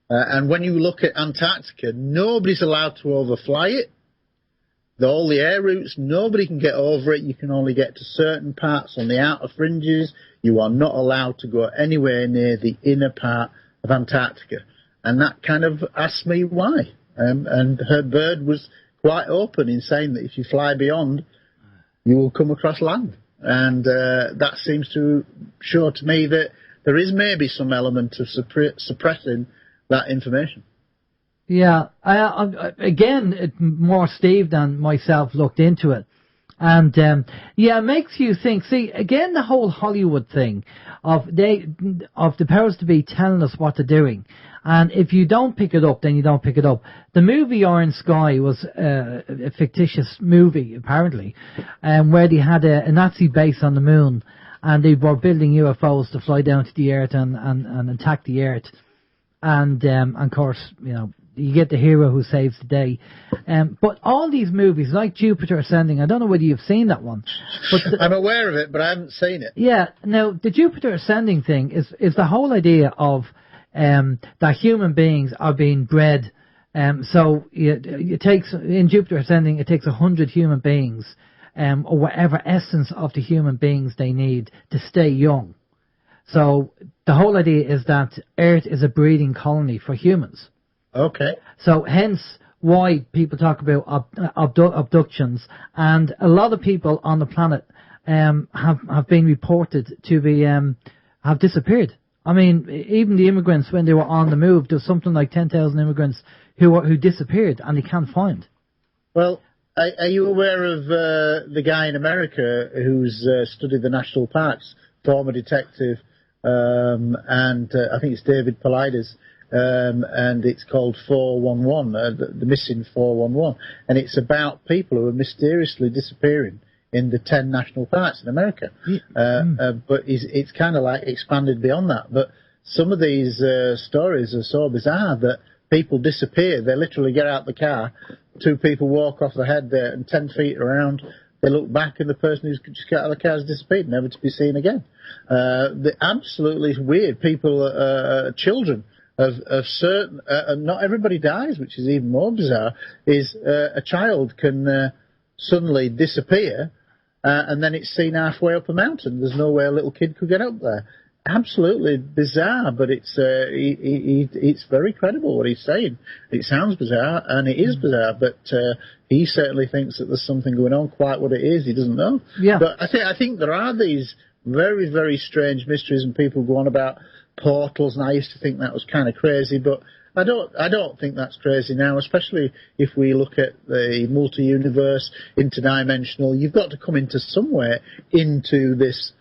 And when you look at Antarctica, nobody's allowed to overfly it. All the air routes, nobody can get over it. You can only get to certain parts on the outer fringes. You are not allowed to go anywhere near the inner part of Antarctica. And that kind of asked me why. And Byrd was quite open in saying that if you fly beyond, you will come across land. And that seems to show to me that there is maybe some element of suppressing that information.
Yeah, again, more Steve than myself looked into it. And, it makes you think, see, again, the whole Hollywood thing of the powers to be telling us what they're doing. And if you don't pick it up, then you don't pick it up. The movie Iron Sky was a fictitious movie, apparently, where they had a Nazi base on the moon, and they were building UFOs to fly down to the Earth and attack the Earth. And of course, you know, you get the hero who saves the day. But all these movies, like Jupiter Ascending, I don't know whether you've seen that one. But
I'm aware of it, but I haven't seen it.
Yeah, now, the Jupiter Ascending thing is the whole idea of that human beings are being bred. So it takes, in Jupiter Ascending, it takes 100 human beings, or whatever essence of the human beings they need to stay young. So the whole idea is that Earth is a breeding colony for humans.
Okay.
So hence why people talk about abductions, and a lot of people on the planet have been reported to be have disappeared. I mean, even the immigrants, when they were on the move, there's something like 10,000 immigrants who disappeared and they can't find.
Well, are you aware of the guy in America who's studied the national parks, former detective, and I think it's David Paulides, and it's called 411, the missing 411, and it's about people who are mysteriously disappearing in the 10 national parks in America. But it's kind of like expanded beyond that. But some of these stories are so bizarre that people disappear. They literally get out the car, 2 people walk off the head there, and 10 feet around, they look back, and the person who's just got out of the car has disappeared, never to be seen again. They're absolutely weird. People, children of certain, not everybody dies, which is even more bizarre, is a child can suddenly disappear, and then it's seen halfway up a mountain. There's no way a little kid could get up there. Absolutely bizarre, but it's very credible what he's saying. It sounds bizarre, and it is bizarre, but he certainly thinks that there's something going on. Quite what it is, he doesn't know.
Yeah.
But I think there are these very, very strange mysteries, and people go on about portals, and I used to think that was kind of crazy, but I don't think that's crazy now, especially if we look at the multi-universe, interdimensional. You've got to come into somewhere into this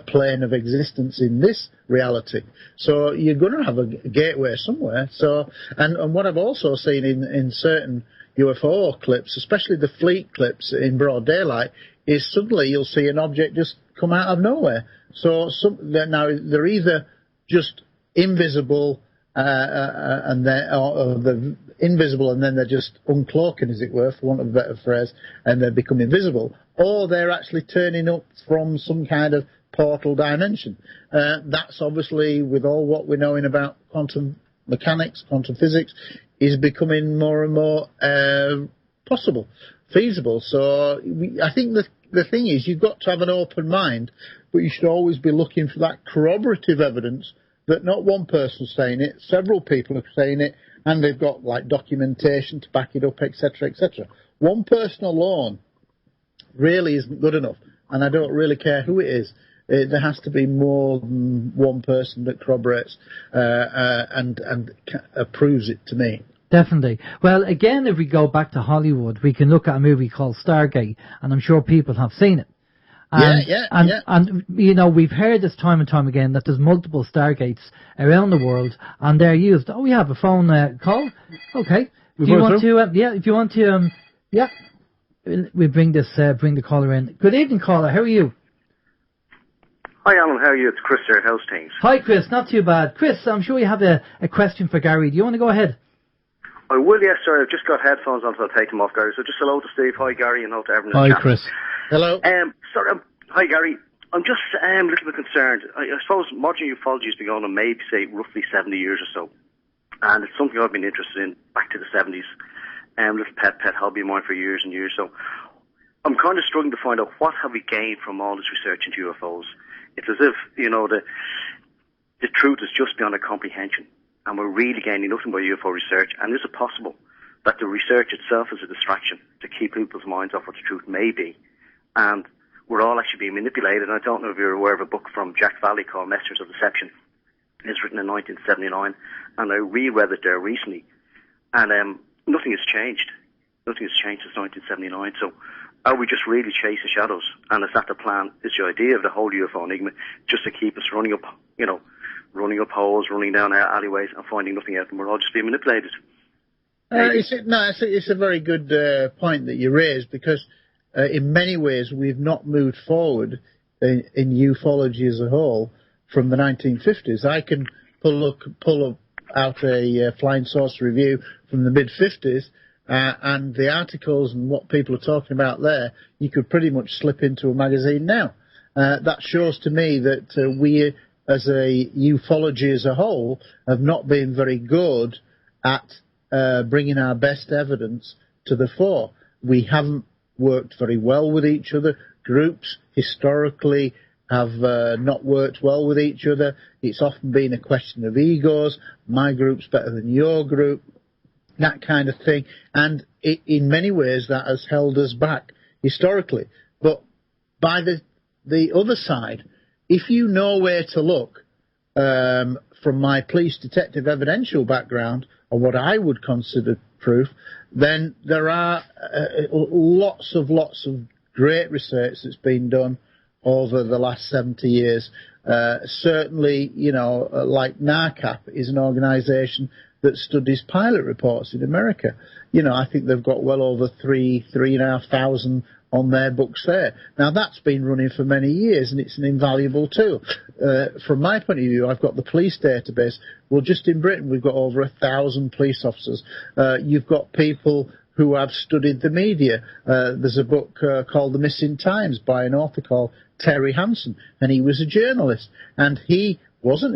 plane of existence in this reality. So you're going to have a gateway somewhere. So, and what I've also seen in certain UFO clips, especially the fleet clips in broad daylight, is suddenly you'll see an object just come out of nowhere. So now they're either just invisible, and they're invisible, and then they're just uncloaking, as it were, for want of a better phrase, and they become invisible, or they're actually turning up from some kind of portal dimension. That's obviously, with all what we're knowing about quantum mechanics, quantum physics, is becoming more and more possible, feasible. So I think the thing is, you've got to have an open mind, but you should always be looking for that corroborative evidence that not one person's saying it, several people are saying it, and they've got like documentation to back it up, etc., etc. One person alone really isn't good enough, and I don't really care who it is. There has to be more than one person that corroborates and approves it to me.
Definitely. Well, again, if we go back to Hollywood, we can look at a movie called Stargate, and I'm sure people have seen it. And you know, we've heard this time and time again that there's multiple Stargates around the world, and they're used. Oh, we have a phone call. Okay. Do you want to? If you want to, we bring the caller in. Good evening, caller. How are you?
Hi, Alan. How are you? It's Chris here, Heseltine.
Hi, Chris. Not too bad. Chris, I'm sure you have a question for Gary. Do you want to go ahead?
I will, yes, sir. I've just got headphones on, so I'll take them off, Gary. So just hello to Steve. Hi, Gary, and hello to everyone.
Hi, Chris.
Hello.
Hi, Gary. I'm just a little bit concerned. I suppose modern ufology has been going on maybe, say, roughly 70 years or so. And it's something I've been interested in back to the 70s. Little pet hobby of mine for years and years. So I'm kind of struggling to find out what have we gained from all this research into UFOs. It's as if, you know, the truth is just beyond our comprehension. And we're really gaining nothing by UFO research. And is it possible that the research itself is a distraction to keep people's minds off what the truth may be? And we're all actually being manipulated. And I don't know if you're aware of a book from Jack Valley called Messengers of Deception. It's written in 1979. And I reread it there recently. And nothing has changed. Nothing has changed since 1979. So are we just really chasing shadows? And is that the plan? Is the idea of the whole UFO enigma just to keep us running up, you know, running up holes, running down alleyways and finding nothing out, and we're all just being manipulated?
It's a very good point that you raised, because in many ways we've not moved forward in ufology as a whole from the 1950s. I can pull out a flying saucer review from the mid-50s, and the articles and what people are talking about there, you could pretty much slip into a magazine now. That shows to me that we, as a ufology as a whole, have not been very good at bringing our best evidence to the fore. We haven't worked very well with each other. Groups historically have not worked well with each other. It's often been a question of egos. My group's better than your group, that kind of thing. And in many ways that has held us back historically. But by the other side, if you know where to look, from my police detective evidential background, or what I would consider proof, then there are lots of great research that's been done over the last 70 years. Certainly, like NARCAP is an organisation that studies pilot reports in America. I think they've got well over 3,500 on their books there. Now, that's been running for many years, and it's an invaluable tool. From my point of view, I've got the police database. Well, just in Britain, we've got over 1,000 police officers. You've got people who have studied the media. There's a book called The Missing Times by an author called Terry Hansen, and he was a journalist, and he wasn't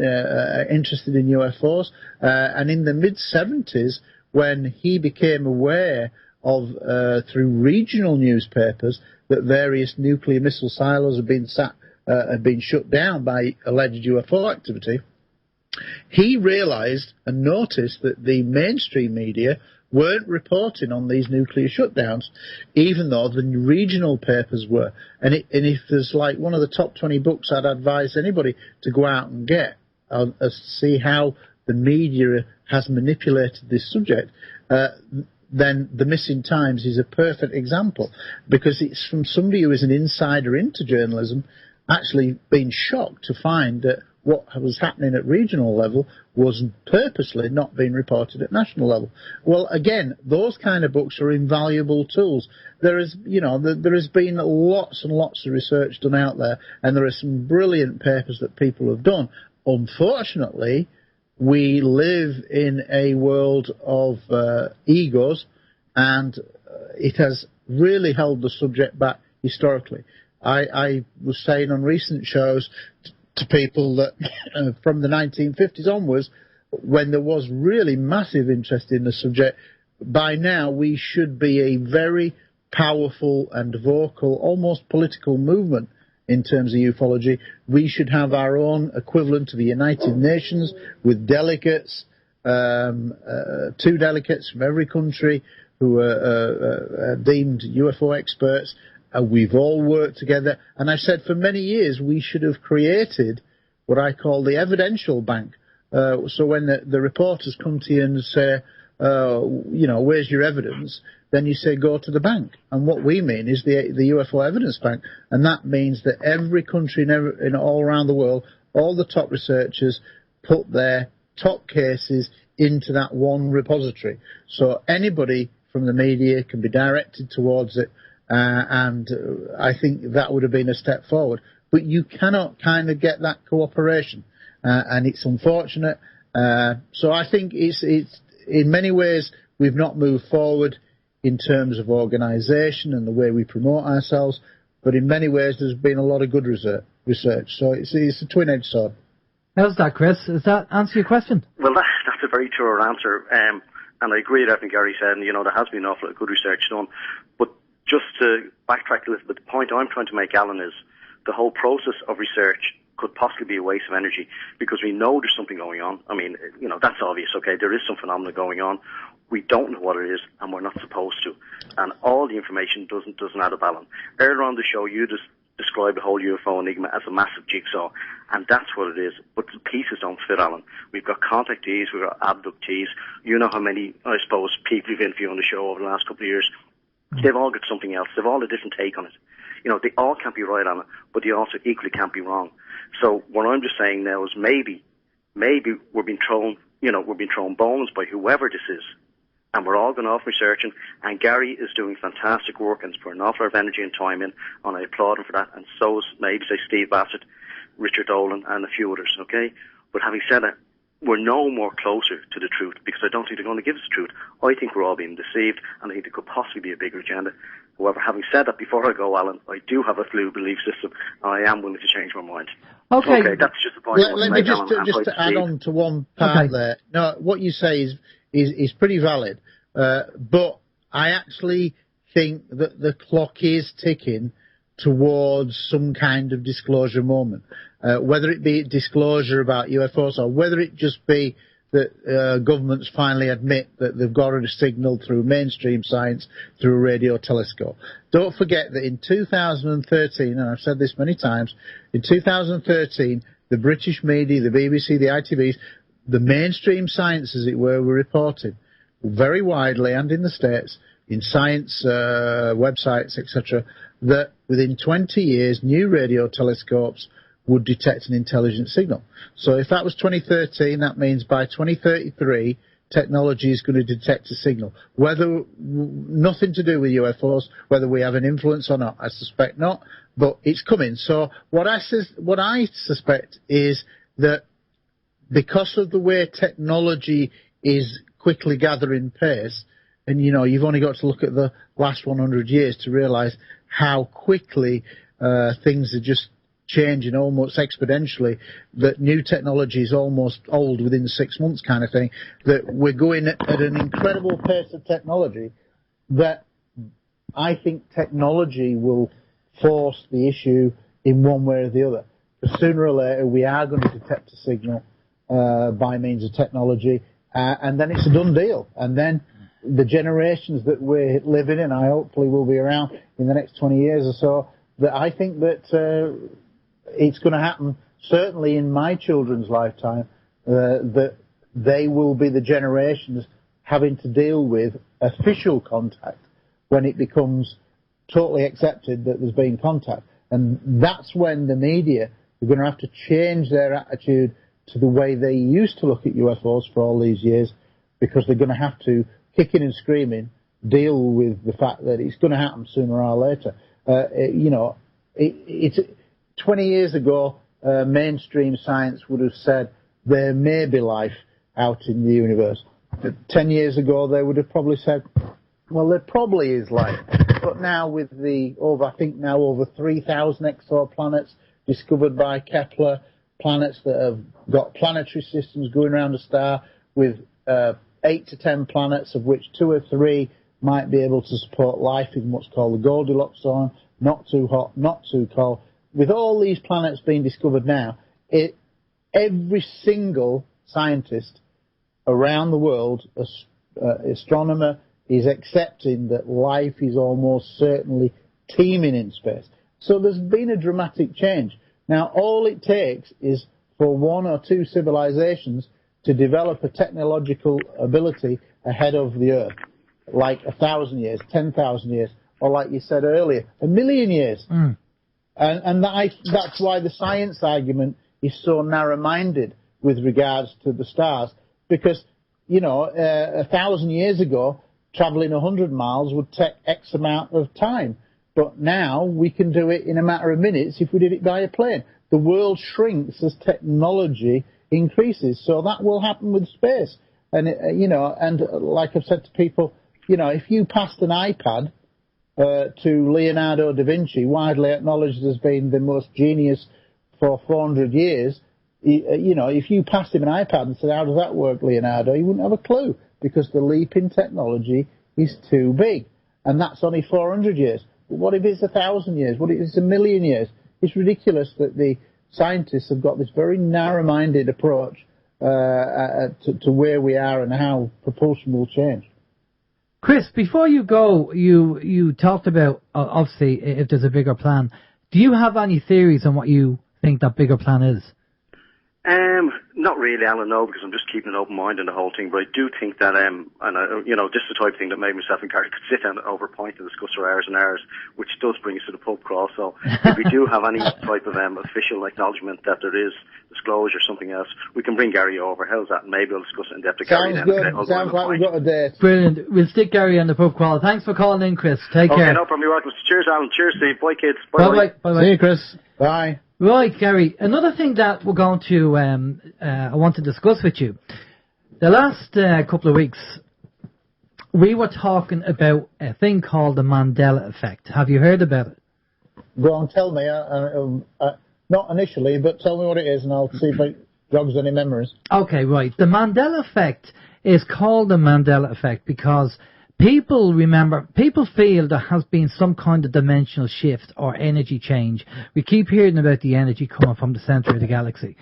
interested in UFOs. And in the mid-70s, when he became aware of, through regional newspapers, that various nuclear missile silos had been shut down by alleged UFO activity, he realised and noticed that the mainstream media weren't reporting on these nuclear shutdowns, even though the regional papers were. And if there's like one of the top 20 books I'd advise anybody to go out and get, see how the media has manipulated this subject, then The Missing Times is a perfect example, because it's from somebody who is an insider into journalism, actually being shocked to find that what was happening at regional level was purposely not being reported at national level. Well, again, those kind of books are invaluable tools. There has been lots and lots of research done out there, and there are some brilliant papers that people have done. Unfortunately, we live in a world of egos, and it has really held the subject back historically. I was saying on recent shows to people that from the 1950s onwards, when there was really massive interest in the subject, by now we should be a very powerful and vocal, almost political movement in terms of ufology. We should have our own equivalent to the United Nations with delegates, 2 delegates from every country who are deemed UFO experts. We've all worked together, and I've said for many years we should have created what I call the evidential bank. So when the reporters come to you and say, where's your evidence? Then you say, go to the bank. And what we mean is the UFO evidence bank. And that means that every country in all around the world, all the top researchers put their top cases into that one repository. So anybody from the media can be directed towards it. And I think that would have been a step forward. But you cannot kind of get that cooperation. And it's unfortunate. So I think it's in many ways we've not moved forward in terms of organisation and the way we promote ourselves. But in many ways there's been a lot of good research. So it's a twin-edged sword.
How's that, Chris? Does that answer your question?
Well, that's a very thorough answer. And I agree with everything Gary said. And, there has been an awful lot of good research done. But just to backtrack a little bit, the point I'm trying to make, Alan, is the whole process of research could possibly be a waste of energy, because we know there's something going on. I mean, that's obvious, okay? There is some phenomena going on. We don't know what it is, and we're not supposed to. And all the information doesn't add up, Alan. Earlier on the show, you just described the whole UFO enigma as a massive jigsaw, and that's what it is. But the pieces don't fit, Alan. We've got contactees, we've got abductees. You know how many, I suppose, people you've interviewed on the show over the last couple of years. They've all got something else. They've all a different take on it. They all can't be right on it, but they also equally can't be wrong. So what I'm just saying now is maybe we're being thrown bones by whoever this is, and we're all going off researching. And Gary is doing fantastic work and has put an awful lot of energy and time in, and I applaud him for that. And so is maybe say Steve Bassett, Richard Dolan, and a few others. Okay, but having said that, we're no more closer to the truth, because I don't think they're going to give us the truth. I think we're all being deceived, and I think there could possibly be a bigger agenda. However, having said that, before I go, Alan, I do have a fluid belief system, and I am willing to change my mind.
Okay,
that's just the point.
Let me just to add on to one part there. No, what you say is pretty valid, but I actually think that the clock is ticking towards some kind of disclosure moment. Whether it be disclosure about UFOs, or whether it just be that governments finally admit that they've got a signal through mainstream science, through a radio telescope. Don't forget that in 2013, and I've said this many times, in 2013, the British media, the BBC, the ITVs, the mainstream science, as it were reported very widely, and in the States, in science websites, etc., that within 20 years, new radio telescopes would detect an intelligent signal. So if that was 2013, that means by 2033, technology is going to detect a signal. Nothing to do with UFOs, whether we have an influence or not, I suspect not, but it's coming. So what I suspect is that because of the way technology is quickly gathering pace, and you've only got to look at the last 100 years to realise how quickly things are just changing almost exponentially, that new technology is almost old within 6 months kind of thing, that we're going at an incredible pace of technology, that I think technology will force the issue in one way or the other. Because sooner or later we are going to detect a signal by means of technology, and then it's a done deal. And then the generations that we're living in, I hopefully will be around in the next 20 years or so, that I think that it's going to happen, certainly in my children's lifetime, that they will be the generations having to deal with official contact when it becomes totally accepted that there's been contact. And that's when the media are going to have to change their attitude to the way they used to look at UFOs for all these years, because they're going to have to, kicking and screaming, deal with the fact that it's going to happen sooner or later. It's 20 years ago, mainstream science would have said there may be life out in the universe. 10 years ago, they would have probably said, well, there probably is life. But now with over 3,000 exoplanets discovered by Kepler, planets that have got planetary systems going around a star, with 8 to 10 planets, of which 2 or 3 might be able to support life in what's called the Goldilocks zone, not too hot, not too cold. With all these planets being discovered now, every single scientist around the world, astronomer, is accepting that life is almost certainly teeming in space. So there's been a dramatic change. Now, all it takes is for 1 or 2 civilizations to develop a technological ability ahead of the Earth, like 1,000 years, 10,000 years, or like you said earlier, 1,000,000 years. And that's why the science argument is so narrow-minded with regards to the stars, because 1,000 years ago, travelling 100 miles would take X amount of time, but now we can do it in a matter of minutes if we did it by a plane. The world shrinks as technology increases, so that will happen with space. And and like I've said to people, if you passed an iPad to Leonardo da Vinci, widely acknowledged as being the most genius for 400 years, if you passed him an iPad and said, how does that work, Leonardo, he wouldn't have a clue, because the leap in technology is too big. And that's only 400 years. But what if it's 1,000 years? What if it's 1,000,000 years? It's ridiculous that the scientists have got this very narrow-minded approach to where we are and how propulsion will change.
Chris, before you go, you talked about, obviously, if there's a bigger plan. Do you have any theories on what you think that bigger plan is?
Not really, Alan, no, because I'm just keeping an open mind on the whole thing, but I do think that, just the type of thing that made myself and Gary could sit down over a pint and discuss for hours and hours, which does bring us to the pub crawl. So if we do have any type of official acknowledgement that there is disclosure or something else, we can bring Gary over. How's that? Maybe we'll discuss it in depth with Gary.
Sounds good. Sounds like we've got a date.
Brilliant. We'll stick Gary on the pub crawl. Thanks for calling in, Chris. Take care.
Okay, no problem. You're welcome. Cheers, Alan. Cheers, Steve. Bye, kids.
Bye-bye. Bye-bye.
See you, Chris.
Bye.
Right, Gary. Another thing that we're going to, I want to discuss with you. The last couple of weeks, we were talking about a thing called the Mandela effect. Have you heard about it?
Go on, tell me. Not initially, but tell me what it is, and I'll see if it jogs any memories.
Okay, right. The Mandela effect is called the Mandela effect because people feel there has been some kind of dimensional shift or energy change. We keep hearing about the energy coming from the centre of the galaxy.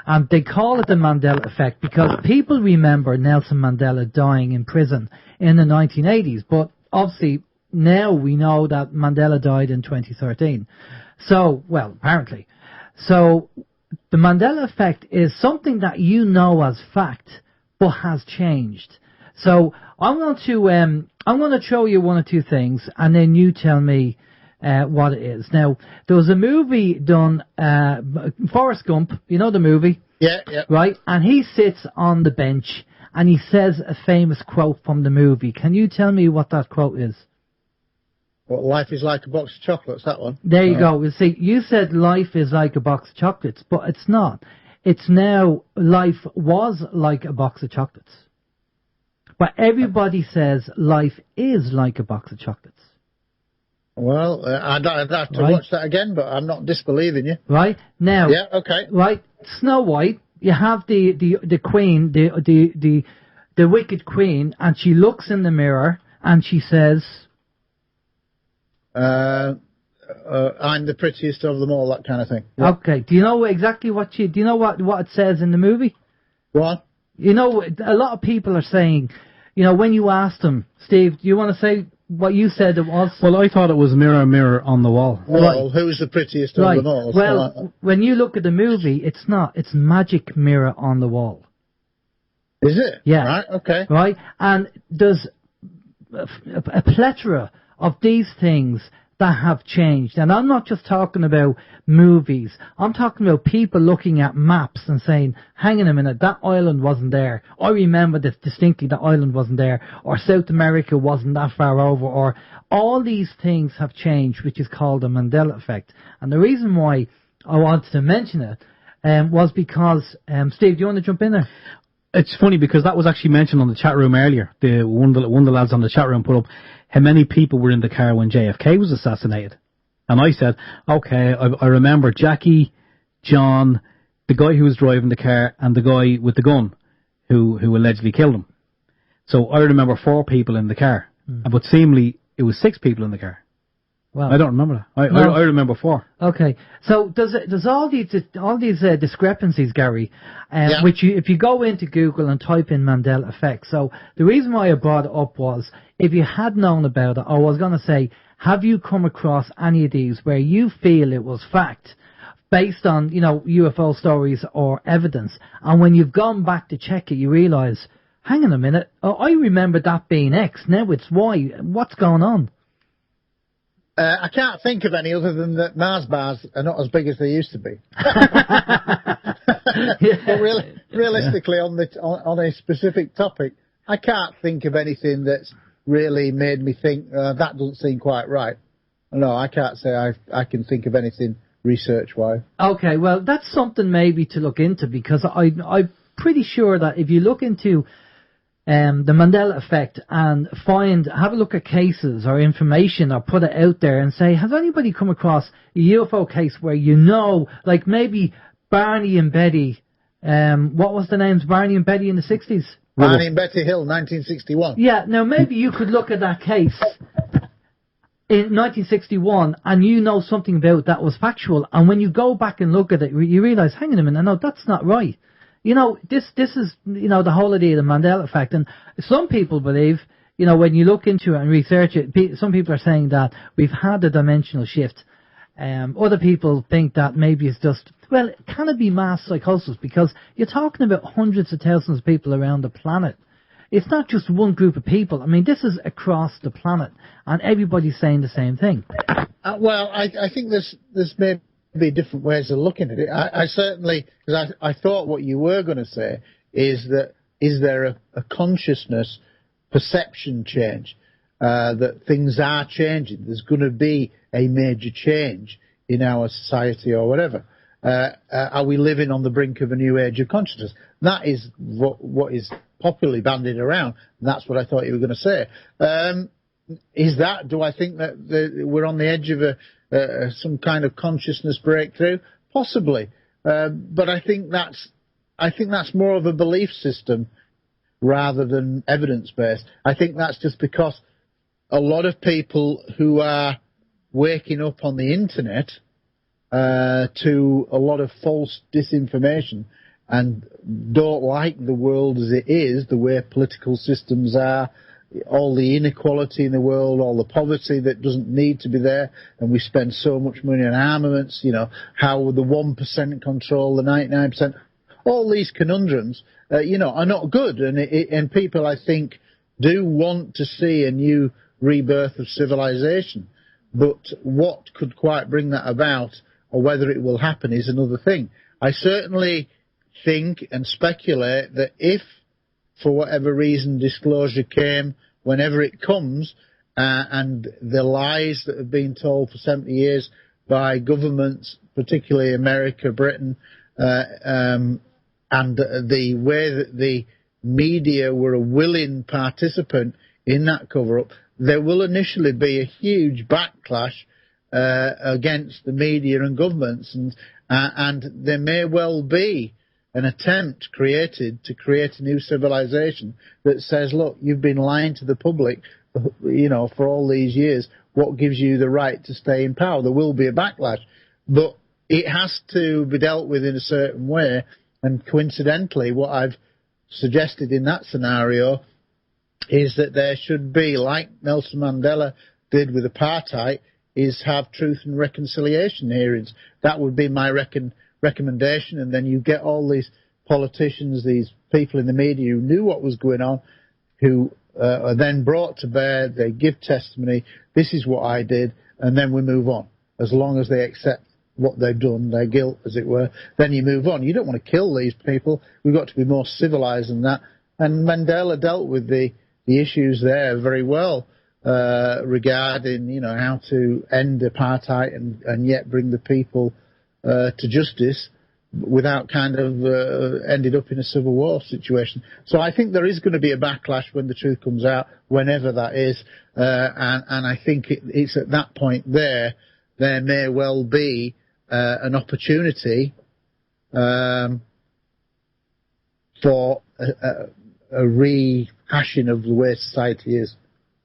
And they call it the Mandela effect because people remember Nelson Mandela dying in prison in the 1980s. But obviously, now we know that Mandela died in 2013. So, well, apparently. So, the Mandela effect is something that you know as fact, but has changed. So I'm going to show you one or two things, and then you tell me what it is. Now, there was a movie done, Forrest Gump, you know the movie?
Yeah.
Right? And he sits on the bench and he says a famous quote from the movie. Can you tell me what that quote is?
What, life is like a box of chocolates, that one?
There you go. You see, you said life is like a box of chocolates, but it's not. It's now life was like a box of chocolates. But everybody says life is like a box of chocolates.
Well, I'd have to watch that again, but I'm not disbelieving you.
Right? Now,
yeah, okay.
Right? Snow White, you have the queen, the wicked queen, and she looks in the mirror and she says, I'm
the prettiest of them all, that kind of thing.
Yeah. Okay. Do you know exactly do you know what it says in the movie?
What?
You know, a lot of people are saying, you know, when you asked them, Steve, do you want to say what you said it was?
Well, I thought it was mirror, mirror on the wall.
Well, who's the prettiest of them all?
Well, when you look at the movie, it's not. It's magic mirror on the wall.
Is it?
Yeah.
Right, okay.
Right? And there's a plethora of these things that have changed. And I'm not just talking about movies. I'm talking about people looking at maps and saying, hang on a minute, that island wasn't there. I remember this distinctly, that island wasn't there. Or South America wasn't that far over. Or all these things have changed, which is called the Mandela effect. And the reason why I wanted to mention it was because, Steve, do you want to jump in there?
It's funny because that was actually mentioned on the chat room earlier. One of the lads on the chat room put up how many people were in the car when JFK was assassinated. And I said, okay, I remember Jackie, John, the guy who was driving the car, and the guy with the gun who allegedly killed him. So I remember 4 people in the car. But seemingly it was 6 people in the car. Well, I don't remember that. I remember 4.
Okay, so there's all these discrepancies, Gary, which if you go into Google and type in Mandela effect. So the reason why I brought it up was if you had known about it, I was going to say, have you come across any of these where you feel it was fact based on UFO stories or evidence, and when you've gone back to check it, you realise, hang on a minute, I remember that being X, now it's Y. What's going on?
I can't think of any other than that Mars bars are not as big as they used to be. But realistically, on a specific topic, I can't think of anything that's really made me think that doesn't seem quite right. No, I can't say I can think of anything research-wise. Okay, well, that's something maybe to look into, because I'm pretty sure that if you look into the Mandela effect and have a look at cases or information or put it out there and say, has anybody come across a UFO case where like maybe Barney and Betty, what was the names, Barney and Betty in the 60s? Barney and Betty Hill, 1961. Yeah, now maybe you could look at that case in 1961 and you know something about that was factual, and when you go back and look at it, you realise, hang on a minute, no, that's not right. This is, the whole idea of the Mandela effect. And some people believe, when you look into it and research it, some people are saying that we've had a dimensional shift. Other people think that maybe it's just, can it be mass psychosis? Because you're talking about hundreds of thousands of people around the planet. It's not just one group of people. I mean, this is across the planet, and everybody's saying the same thing. I think there's maybe different ways of looking at it. I certainly, because I thought what you were going to say is there a consciousness perception change, that things are changing. There's going to be a major change in our society or whatever. Are we living on the brink of a new age of consciousness? That is what is popularly bandied around, and that's what I thought you were going to say. Do I think that we're on the edge of some kind of consciousness breakthrough? Possibly, but I think that's more of a belief system rather than evidence-based. I think that's just because a lot of people who are waking up on the internet to a lot of false disinformation and don't like the world as it is, the way political systems are, all the inequality in the world, all the poverty that doesn't need to be there, and we spend so much money on armaments, how the 1% control the 99%. All these conundrums, are not good, and people, I think, do want to see a new rebirth of civilization. But what could quite bring that about, or whether it will happen, is another thing. I certainly think and speculate that if, for whatever reason, disclosure came, whenever it comes, and the lies that have been told for 70 years by governments, particularly America, Britain, and the way that the media were a willing participant in that cover-up, there will initially be a huge backlash against the media and governments, and there may well be an attempt created to create a new civilization that says, look, you've been lying to the public, for all these years. What gives you the right to stay in power? There will be a backlash, but it has to be dealt with in a certain way. And coincidentally, what I've suggested in that scenario is that there should be, like Nelson Mandela did with apartheid, is have truth and reconciliation hearings. That would be my recommendation, and then you get all these politicians, these people in the media who knew what was going on, who are then brought to bear, they give testimony, this is what I did, and then we move on. As long as they accept what they've done, their guilt, as it were, then you move on. You don't want to kill these people. We've got to be more civilized than that. And Mandela dealt with the issues there very well, regarding, how to end apartheid and yet bring the people to justice without kind of ended up in a civil war situation. So I think there is going to be a backlash when the truth comes out, whenever that is, and I think it's at that point there may well be an opportunity for a rehashing of the way society is.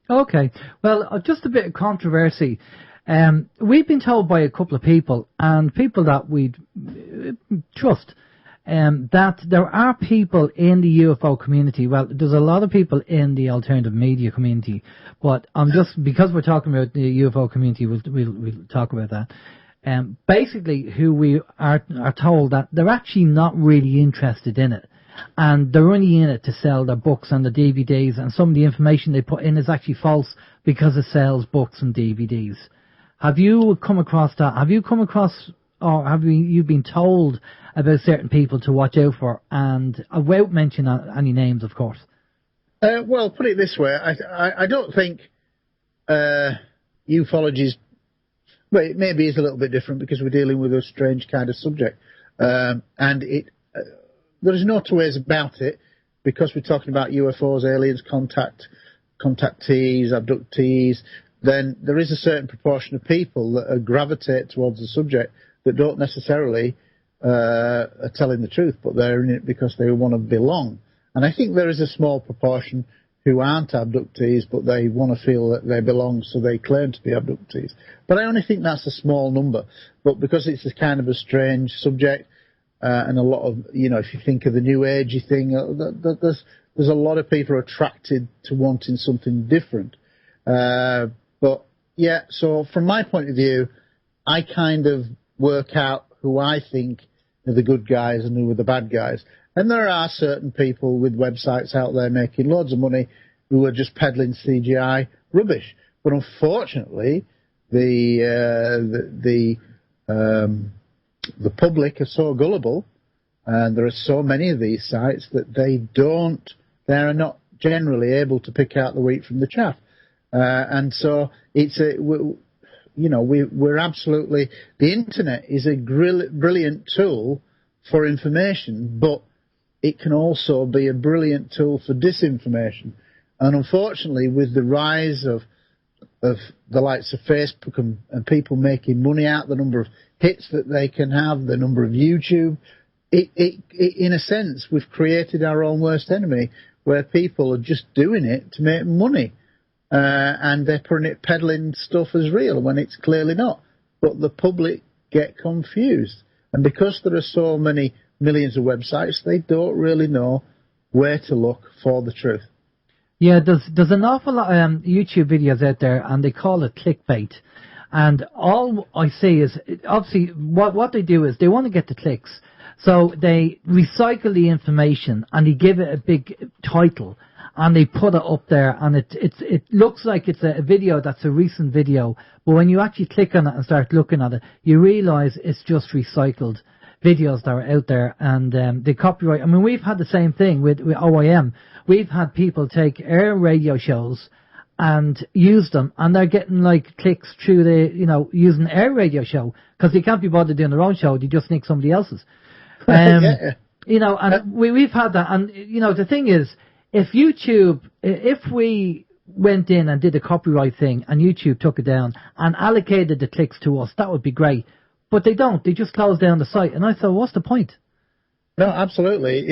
Okay, well, just a bit of controversy. We've been told by a couple of people, and people that we trust, that there are people in the UFO community. Well, there's a lot of people in the alternative media community, but because we're talking about the UFO community, we'll talk about that. Basically, who we are told that they're actually not really interested in it, and they're only in it to sell their books and the DVDs, and some of the information they put in is actually false because it sells books and DVDs. Have you come across that? Have you come across, or have you been told about certain people to watch out for, and without mentioning any names, of course?
Well, put it this way, I don't think ufology is, well, it maybe is a little bit different because we're dealing with a strange kind of subject, and there's no two ways about it, because we're talking about UFOs, aliens, contactees, abductees. Then there is a certain proportion of people that gravitate towards the subject that don't necessarily are telling the truth, but they're in it because they want to belong. And I think there is a small proportion who aren't abductees, but they want to feel that they belong, so they claim to be abductees. But I only think that's a small number. But because it's a kind of a strange subject, and a lot of, if you think of the New Agey thing, there's a lot of people attracted to wanting something different. But yeah, so from my point of view, I kind of work out who I think are the good guys and who are the bad guys. And there are certain people with websites out there making loads of money who are just peddling CGI rubbish. But unfortunately, the public are so gullible, and there are so many of these sites that they are not generally able to pick out the wheat from the chaff. And so we're absolutely, the internet is a brilliant tool for information, but it can also be a brilliant tool for disinformation. And unfortunately, with the rise of the likes of Facebook and people making money out, the number of hits that they can have, the number of YouTube, it in a sense, we've created our own worst enemy, where people are just doing it to make money. And they're peddling stuff as real when it's clearly not. But the public get confused. And because there are so many millions of websites, they don't really know where to look for the truth.
Yeah, there's an awful lot of YouTube videos out there, and they call it clickbait. And all I see is, obviously, what they do is they want to get the clicks. So they recycle the information, and they give it a big title. and they put it up there, and it looks like it's a video that's a recent video, but when you actually click on it and start looking at it, you realise it's just recycled videos that are out there, and the copyright. I mean, we've had the same thing with OYM. We've had people take our radio shows and use them, and they're getting like clicks through using our radio show, because they can't be bothered doing their own show, they just nick somebody else's.
Yeah.
And we've had that, and the thing is, if we went in and did a copyright thing and YouTube took it down and allocated the clicks to us, that would be great. But they don't. They just close down the site. And I thought, what's the point?
No, absolutely.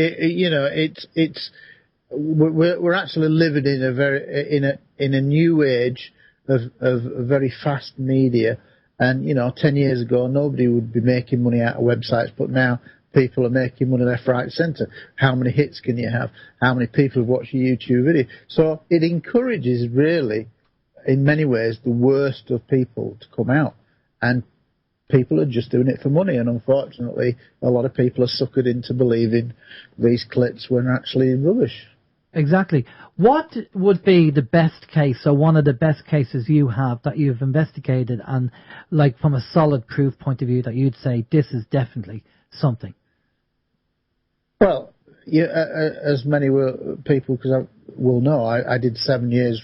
We're actually living in a new age of very fast media. And 10 years ago, nobody would be making money out of websites, but now people are making money left, right, centre. How many hits can you have? How many people have watched your YouTube video? So it encourages, really, in many ways, the worst of people to come out. And people are just doing it for money. And unfortunately, a lot of people are suckered into believing these clips were actually rubbish.
Exactly. What would be the best case, or one of the best cases you have that you've investigated, and like from a solid proof point of view, that you'd say this is definitely something?
Well, as many people will know, I did 7 years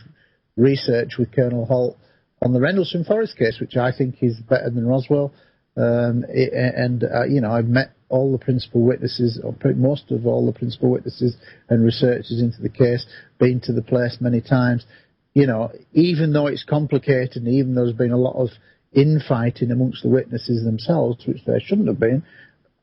research with Colonel Holt on the Rendlesham Forest case, which I think is better than Roswell. I've met all the principal witnesses, or most of all the principal witnesses and researchers into the case, been to the place many times. Even though it's complicated, and even though there's been a lot of infighting amongst the witnesses themselves, which there shouldn't have been,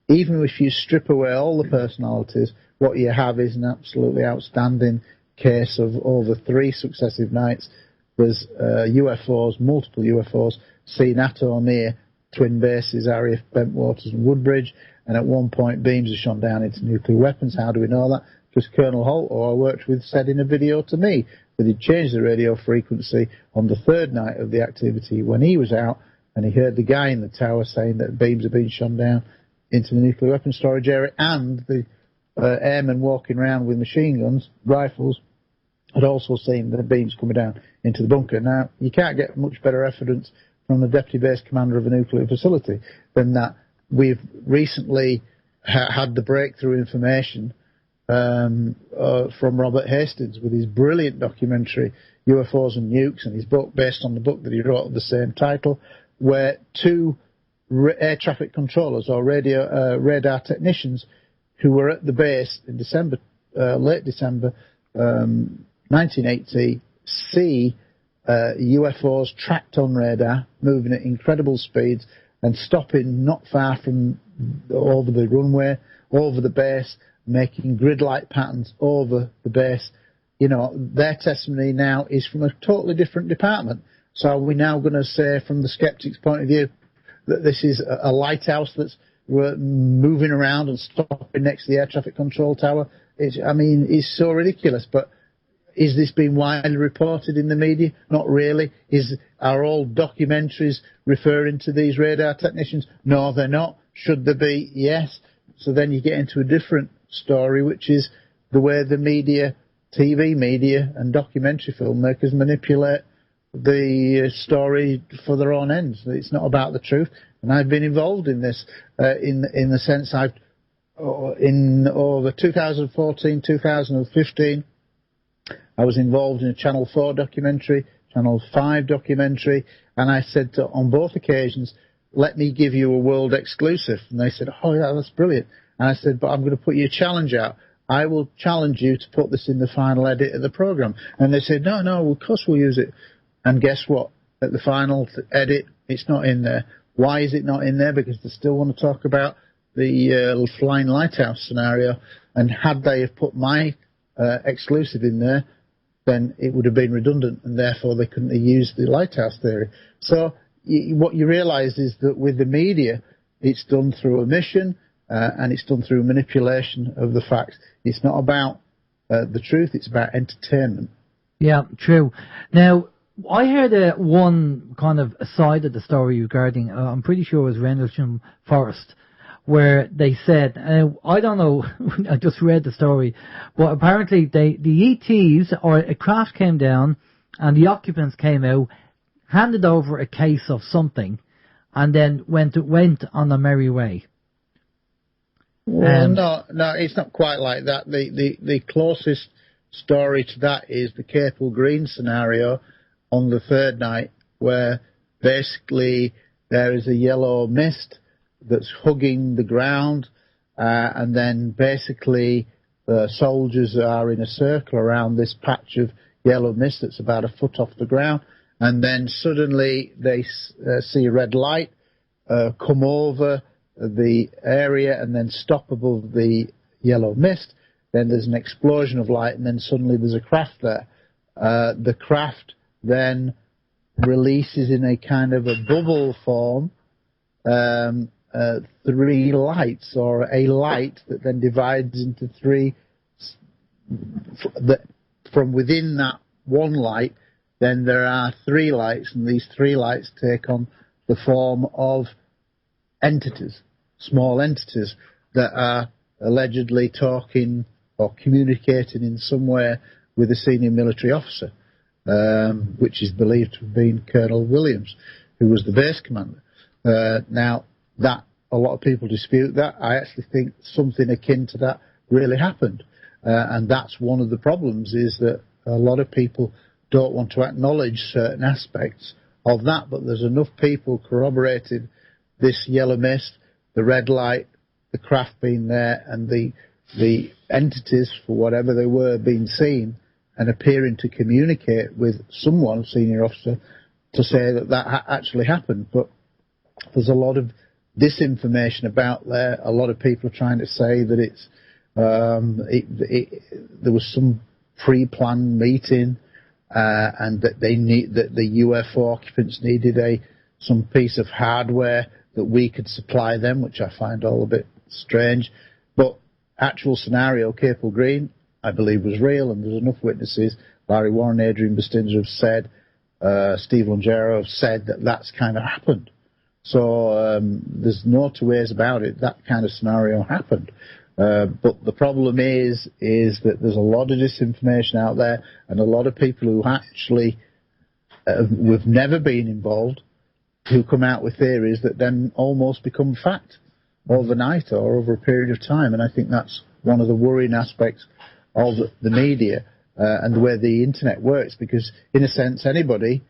even if you strip away all the personalities, what you have is an absolutely outstanding case of over 3 successive nights. There's UFOs, multiple UFOs, seen at or near twin bases, RAF Bentwaters and Woodbridge, and at one point beams are shot down into nuclear weapons. How do we know that? Because Colonel Holt, who I worked with, said in a video to me that he'd changed the radio frequency on the 3rd night of the activity when he was out, and he heard the guy in the tower saying that beams are being shot down into the nuclear weapons storage area, and the airmen walking around with machine guns, rifles, had also seen the beams coming down into the bunker. Now, you can't get much better evidence from the deputy base commander of a nuclear facility than that. We've recently had the breakthrough information from Robert Hastings with his brilliant documentary, UFOs and Nukes, and his book based on the book that he wrote of the same title, where 2 air traffic controllers or radar technicians who were at the base in December, late December 1980, see UFOs tracked on radar, moving at incredible speeds and stopping not far from over the runway, over the base, making grid-like patterns over the base. Their testimony now is from a totally different department. So are we now going to say, from the skeptic's point of view, that this is a lighthouse that's moving around and stopping next to the air traffic control tower? It's so ridiculous. But is this being widely reported in the media? Not really. Are all documentaries referring to these radar technicians? No, they're not. Should there be? Yes. So then you get into a different story, which is the way the media, TV media and documentary filmmakers manipulate the story for their own ends. It's not about the truth. And I've been involved in this in the sense in over 2014, 2015, I was involved in a Channel 4 documentary, Channel 5 documentary, and I said on both occasions, let me give you a world exclusive. And they said, oh yeah, that's brilliant. And I said, but I'm going to put you a challenge out. I will challenge you to put this in the final edit of the programme. And they said, no, of course we'll use it. And guess what? At the final edit, it's not in there. Why is it not in there? Because they still want to talk about the flying lighthouse scenario. And had they have put my exclusive in there, then it would have been redundant, and therefore they couldn't have used the lighthouse theory. So what you realise is that with the media, it's done through omission, and it's done through manipulation of the facts. It's not about the truth, it's about entertainment.
Yeah, true. Now, I heard one kind of aside of the story regarding, I'm pretty sure it was Rendlesham Forest, where they said, I don't know, I just read the story, but apparently the ETs, or a craft came down and the occupants came out, handed over a case of something, and then went on their merry way.
Well, no, it's not quite like that. The closest story to that is the Capel Green scenario on the third night, where basically there is a yellow mist that's hugging the ground, and then basically the soldiers are in a circle around this patch of yellow mist that's about a foot off the ground, and then suddenly they see a red light come over the area and then stop above the yellow mist. Then there's an explosion of light, and then suddenly there's a craft there. The craft then releases in a kind of a bubble form 3 lights, or a light that then divides into 3. From within that one light, then there are 3 lights, and these 3 lights take on the form of entities, small entities that are allegedly talking or communicating in some way with a senior military officer, which is believed to have been Colonel Williams, who was the base commander. Now, that a lot of people dispute that. I actually think something akin to that really happened. And that's one of the problems, is that a lot of people don't want to acknowledge certain aspects of that, but there's enough people corroborated this yellow mist, the red light, the craft being there, and the entities, for whatever they were, being seen and appearing to communicate with someone, senior officer, to say that actually happened. But there's a lot of disinformation about there. A lot of people are trying to say that it's there was some pre-planned meeting, and that that the UFO occupants needed some piece of hardware that we could supply them, which I find all a bit strange. But actual scenario, Capel Green, I believe, was real, and there's enough witnesses. Larry Warren, Adrian Bustinza have said, Steve Longero have said that that's kind of happened. So there's no two ways about it. That kind of scenario happened. But the problem is that there's a lot of disinformation out there, and a lot of people who actually have never been involved, who come out with theories that then almost become fact overnight or over a period of time. And I think that's one of the worrying aspects of the media and the way the internet works, because in a sense anybody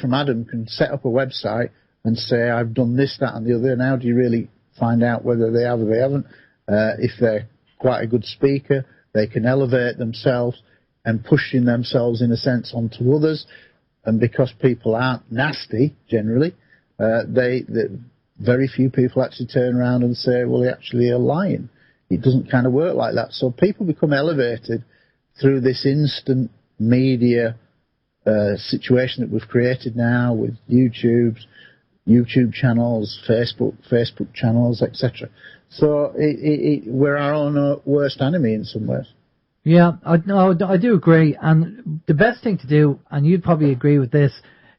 from Adam can set up a website and say, I've done this, that and the other, and how do you really find out whether they have or they haven't? If they're quite a good speaker, they can elevate themselves and pushing themselves in a sense onto others. And because people aren't nasty generally, very few people actually turn around and say, well, they actually are lying. It doesn't kind of work like that. So people become elevated through this instant media situation that we've created now with YouTube channels, Facebook channels, etc. So we're our own worst enemy in some ways.
Yeah, I do agree. And the best thing to do, and you'd probably agree with this,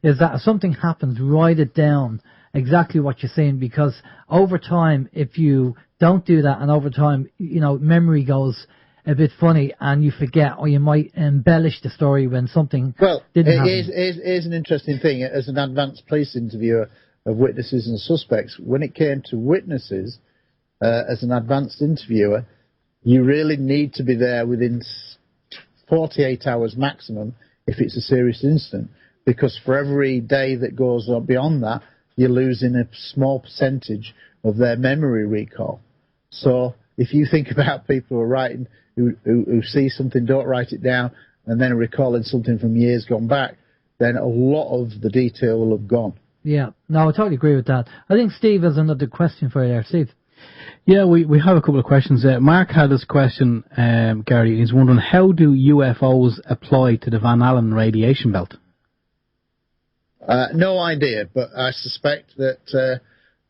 is that if something happens, write it down exactly what you're saying, because over time, if you don't do that, and over time, memory goes a bit funny and you forget, or you might embellish the story when something didn't happen.
Here's an interesting thing. As an advanced police interviewer of witnesses and suspects, when it came to witnesses, as an advanced interviewer, you really need to be there within 48 hours maximum if it's a serious incident, because for every day that goes on beyond that, you're losing a small percentage of their memory recall. So if you think about people who are writing, who see something, don't write it down, and then are recalling something from years gone back, then a lot of the detail will have gone.
Yeah, no, I totally agree with that. I think Steve has another question for you there. Steve?
Yeah, we have a couple of questions. Mark had this question, Gary. He's wondering, how do UFOs apply to the Van Allen radiation belt?
No idea, but I suspect that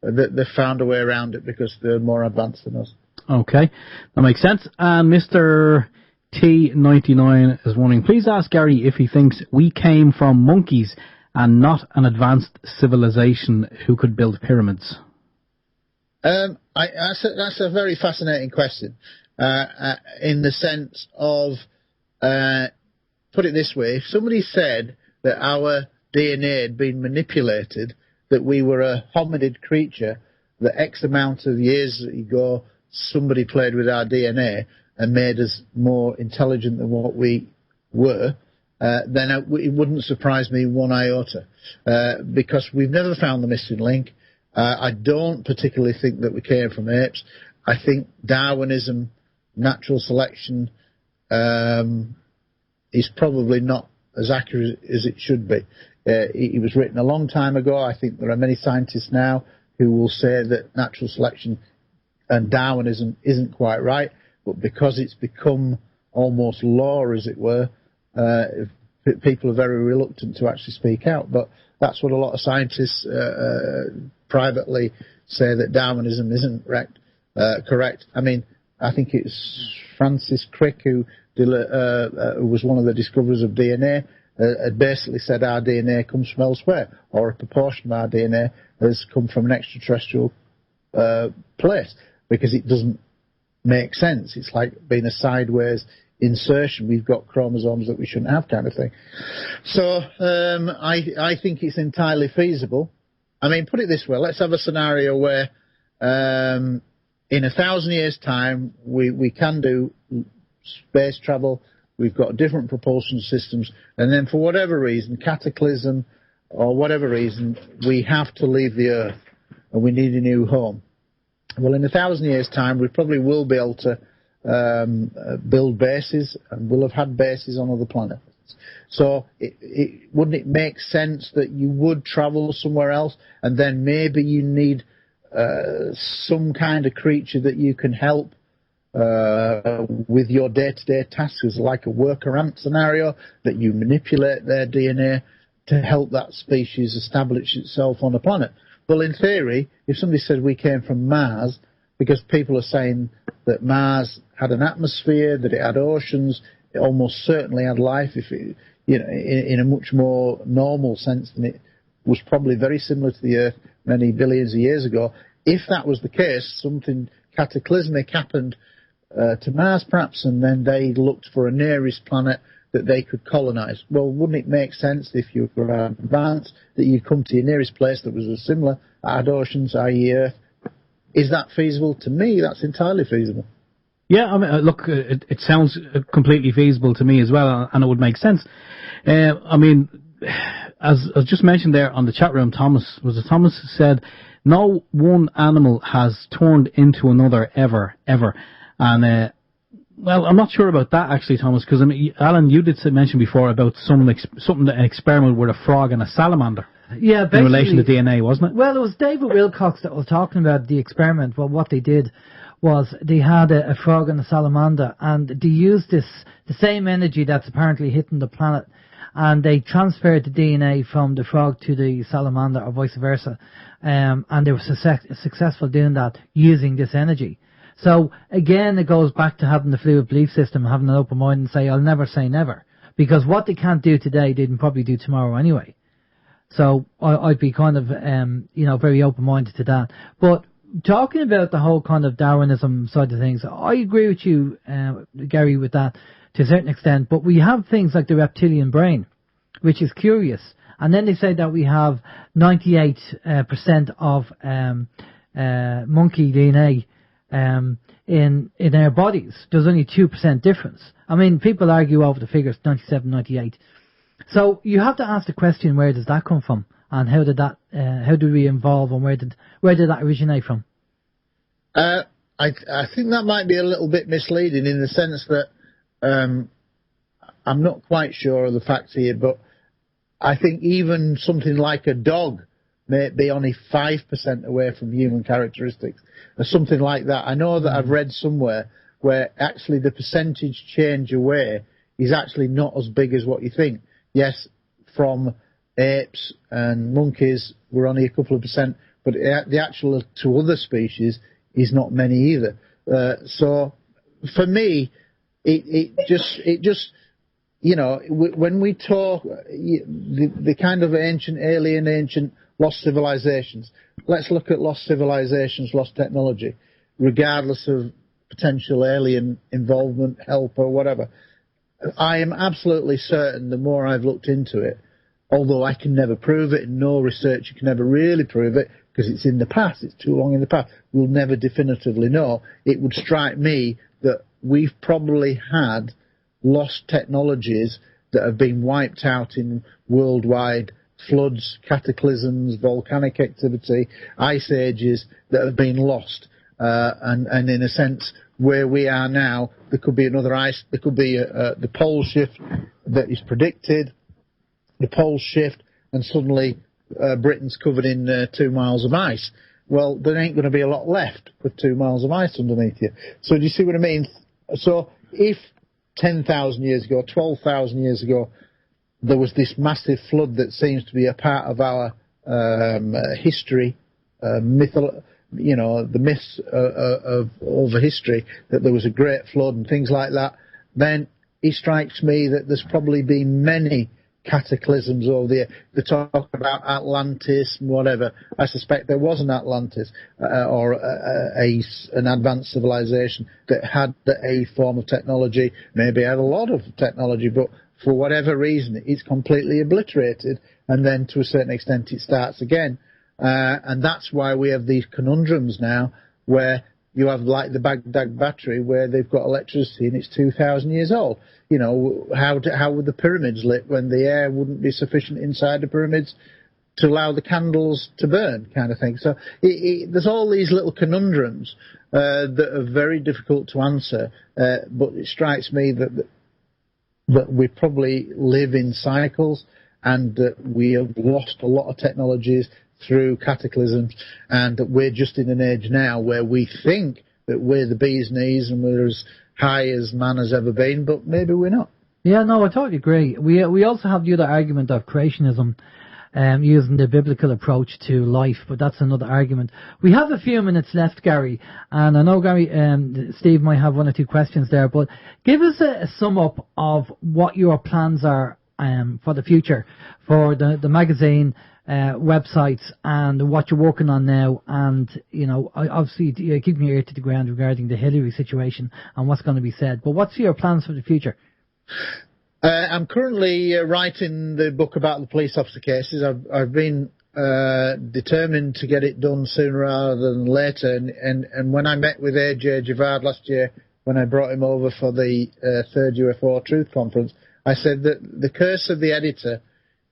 they found a way around it because they're more advanced than us. Okay,
that makes sense. And Mr. T99 is wondering, please ask Gary if he thinks we came from monkeys and not an advanced civilization who could build pyramids.
That's a very fascinating question, in the sense of, put it this way, if somebody said that our DNA had been manipulated, that we were a hominid creature, that X amount of years ago somebody played with our DNA and made us more intelligent than what we were, then it wouldn't surprise me one iota, because we've never found the missing link. I don't particularly think that we came from apes. I think Darwinism, natural selection, is probably not as accurate as it should be. It was written a long time ago. I think there are many scientists now who will say that natural selection and Darwinism isn't quite right, but because it's become almost law, as it were, people are very reluctant to actually speak out. But that's what a lot of scientists privately say, that Darwinism isn't correct. I mean, I think it's Francis Crick who was one of the discoverers of DNA, had basically said our DNA comes from elsewhere, or a proportion of our DNA has come from an extraterrestrial place, because it doesn't make sense. It's like being a sideways insertion. We've got chromosomes that we shouldn't have, kind of thing. So I think it's entirely feasible. I mean, put it this way, let's have a scenario where in 1,000 years' time we can do space travel, we've got different propulsion systems, and then for whatever reason, cataclysm or whatever reason, we have to leave the Earth and we need a new home. Well, in 1,000 years' time, we probably will be able to build bases, and we'll have had bases on other planets. So wouldn't it make sense that you would travel somewhere else, and then maybe you need some kind of creature that you can help with your day-to-day tasks, like a worker ant scenario, that you manipulate their DNA to help that species establish itself on a planet. Well, in theory, if somebody said we came from Mars, because people are saying that Mars had an atmosphere, that it had oceans, it almost certainly had life, if it, in a much more normal sense than it was, probably very similar to the Earth many billions of years ago. If that was the case, something cataclysmic happened to Mars perhaps, and then they looked for a nearest planet that they could colonize. Well, wouldn't it make sense, if you were advanced, that you'd come to your nearest place that was similar, had oceans, i.e. Earth? Is that feasible? To me, that's entirely feasible.
Yeah, I mean, look, it sounds completely feasible to me as well, and it would make sense. I mean, as just mentioned there on the chat room, Thomas said, no one animal has turned into another ever. And, well, I'm not sure about that, actually, Thomas, because, I mean, Alan, you did mention before about an experiment with a frog and a salamander.
Yeah, basically,
in relation to DNA, wasn't it?
Well, it was David Wilcox that was talking about the experiment. Well, what they did was they had a frog and a salamander, and they used the same energy that's apparently hitting the planet, and they transferred the DNA from the frog to the salamander, or vice versa, and they were successful doing that using this energy. So again, it goes back to having the fluid belief system, having an open mind, and say, I'll never say never, because what they can't do today, they can probably do tomorrow anyway. So I'd be kind of, very open-minded to that. But talking about the whole kind of Darwinism side of things, I agree with you, Gary, with that to a certain extent. But we have things like the reptilian brain, which is curious. And then they say that we have 98% of monkey DNA in our bodies. There's only 2% difference. I mean, people argue over the figures, 97, 98. So you have to ask the question, where does that come from, and how did we evolve, and where did that originate from?
I think that might be a little bit misleading, in the sense that I'm not quite sure of the facts here, but I think even something like a dog may be only 5% away from human characteristics, or something like that. I know that I've read somewhere where actually the percentage change away is actually not as big as what you think. Yes, from apes and monkeys, we're only a couple of percent, but the actual to other species is not many either. So for me, it just when we talk the kind of ancient lost civilizations, let's look at lost civilizations, lost technology, regardless of potential alien involvement, help, or whatever. I am absolutely certain the more I've looked into it, although I can never prove it, and no researcher can ever really prove it, because it's in the past, it's too long in the past, we'll never definitively know. It would strike me that we've probably had lost technologies that have been wiped out in worldwide floods, cataclysms, volcanic activity, ice ages that have been lost. And in a sense, where we are now, there could be another ice, there could be the pole shift that is predicted, the poles shift, and suddenly Britain's covered in 2 miles of ice. Well, there ain't going to be a lot left with 2 miles of ice underneath you. So do you see what I mean? So if 10,000 years ago, 12,000 years ago, there was this massive flood that seems to be a part of our history, the myths of over history, that there was a great flood and things like that, then it strikes me that there's probably been many cataclysms over there. They talk about Atlantis and whatever. I suspect there was an Atlantis or an advanced civilization that had a form of technology, maybe had a lot of technology, but for whatever reason it's completely obliterated, and then to a certain extent it starts again. And that's why we have these conundrums now where you have like the Baghdad battery where they've got electricity and it's 2,000 years old. You know, how were the pyramids lit when the air wouldn't be sufficient inside the pyramids to allow the candles to burn, kind of thing. So there's all these little conundrums that are very difficult to answer, but it strikes me that we probably live in cycles, and that we have lost a lot of technologies through cataclysms, and that we're just in an age now where we think that we're the bee's knees and we're as high as man has ever been, but maybe we're not.
Yeah, no, I totally agree. We also have the other argument of creationism, using the biblical approach to life, but that's another argument. We have a few minutes left, Gary, and I know, Gary, Steve might have one or two questions there, but give us a sum up of what your plans are for the future, for the magazine, websites, and what you're working on now, and obviously keeping your ear to the ground regarding the Hilary situation and what's going to be said. But what's your plans for the future?
I'm currently writing the book about the police officer cases. I've been determined to get it done sooner rather than later. And when I met with AJ Javard last year, when I brought him over for the third UFO Truth Conference, I said that the curse of the editor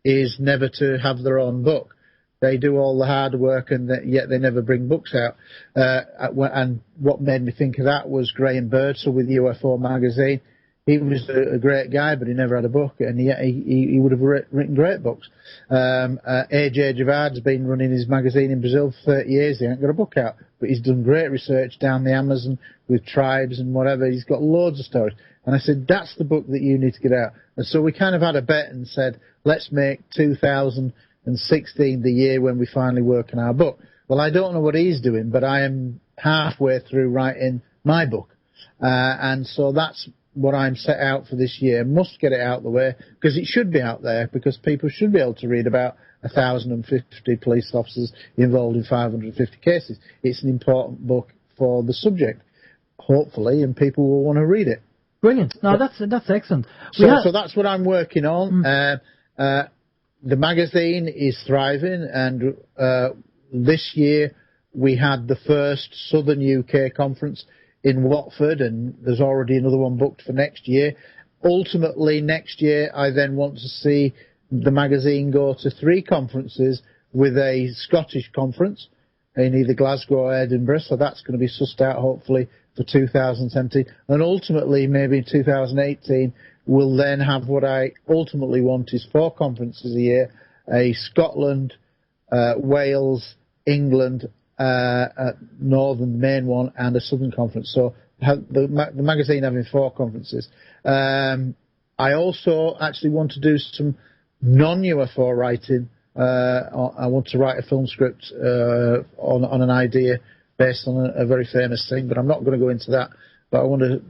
is never to have their own book. They do all the hard work, and yet they never bring books out. And what made me think of that was Graham Birdsall with UFO magazine. He was a great guy, but he never had a book, and yet he would have written great books. AJ Javard's been running his magazine in Brazil for 30 years. He hasn't got a book out, but he's done great research down the Amazon with tribes and whatever. He's got loads of stories. And I said, that's the book that you need to get out. And so we kind of had a bet and said, let's make 2016 the year when we finally work on our book. Well, I don't know what he's doing, but I am halfway through writing my book. And so that's what I'm set out for this year. Must get it out the way, because it should be out there, because people should be able to read about 1,050 police officers involved in 550 cases. It's an important book for the subject, hopefully, and people will want to read it.
Brilliant. No, that's excellent.
So that's what I'm working on. The magazine is thriving, and this year we had the first Southern UK conference in Watford, and there's already another one booked for next year. Ultimately, next year, I then want to see the magazine go to 3 conferences, with a Scottish conference in either Glasgow or Edinburgh, so that's going to be sussed out, hopefully, for 2017. And ultimately, maybe in 2018, we'll then have what I ultimately want is 4 conferences a year, a Scotland, Wales, England, Northern, main one, and a Southern conference. So the magazine having 4 conferences. I also actually want to do some non-UFO writing. I want to write a film script on an idea based on a very famous thing, but I'm not going to go into that. But I wonder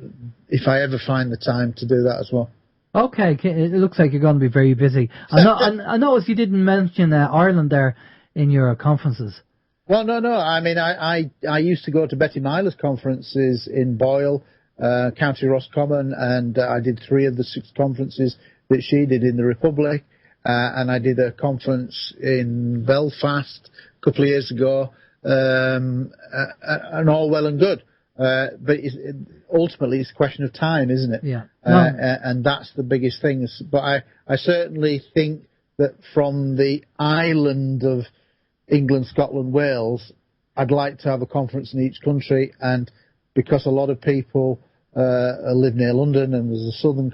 if I ever find the time to do that as well.
Okay, it looks like you're going to be very busy. I noticed you didn't mention Ireland there in your conferences.
Well, no. I mean, I used to go to Betty Myler's conferences in Boyle, County Roscommon, and I did 3 of the 6 conferences that she did in the Republic. And I did a conference in Belfast a couple of years ago, and all well and good. But ultimately, it's a question of time, isn't it?
Yeah.
And that's the biggest thing. But I certainly think that from the island of England, Scotland, Wales, I'd like to have a conference in each country. And because a lot of people live near London, and there's a southern,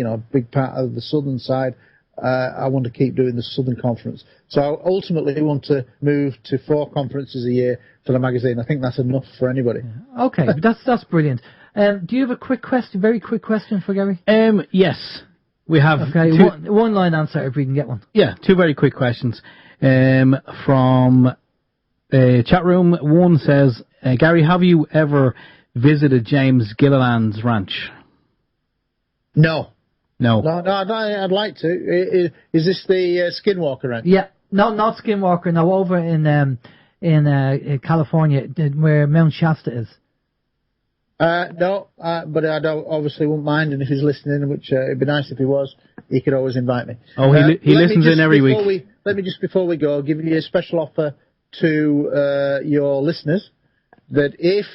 a big part of the southern side, I want to keep doing the Southern Conference. So ultimately, I want to move to 4 conferences a year for the magazine. I think that's enough for anybody.
Yeah. Okay, that's brilliant. Do you have a very quick question for Gary?
Yes, we have.
Okay, one line answer if we can get one.
Yeah, 2 very quick questions. From chat room, one says, Gary, have you ever visited James Gilliland's ranch?
No.
No,
I'd like to. Is this the Skinwalker ranch?
Yeah, no, not Skinwalker. No, over in California, where Mount Shasta is.
No, but I obviously wouldn't mind, and if he's listening, which it'd be nice if he was, he could always invite me.
Oh, he listens in every week.
Let me just, before we go, give you a special offer to your listeners, that if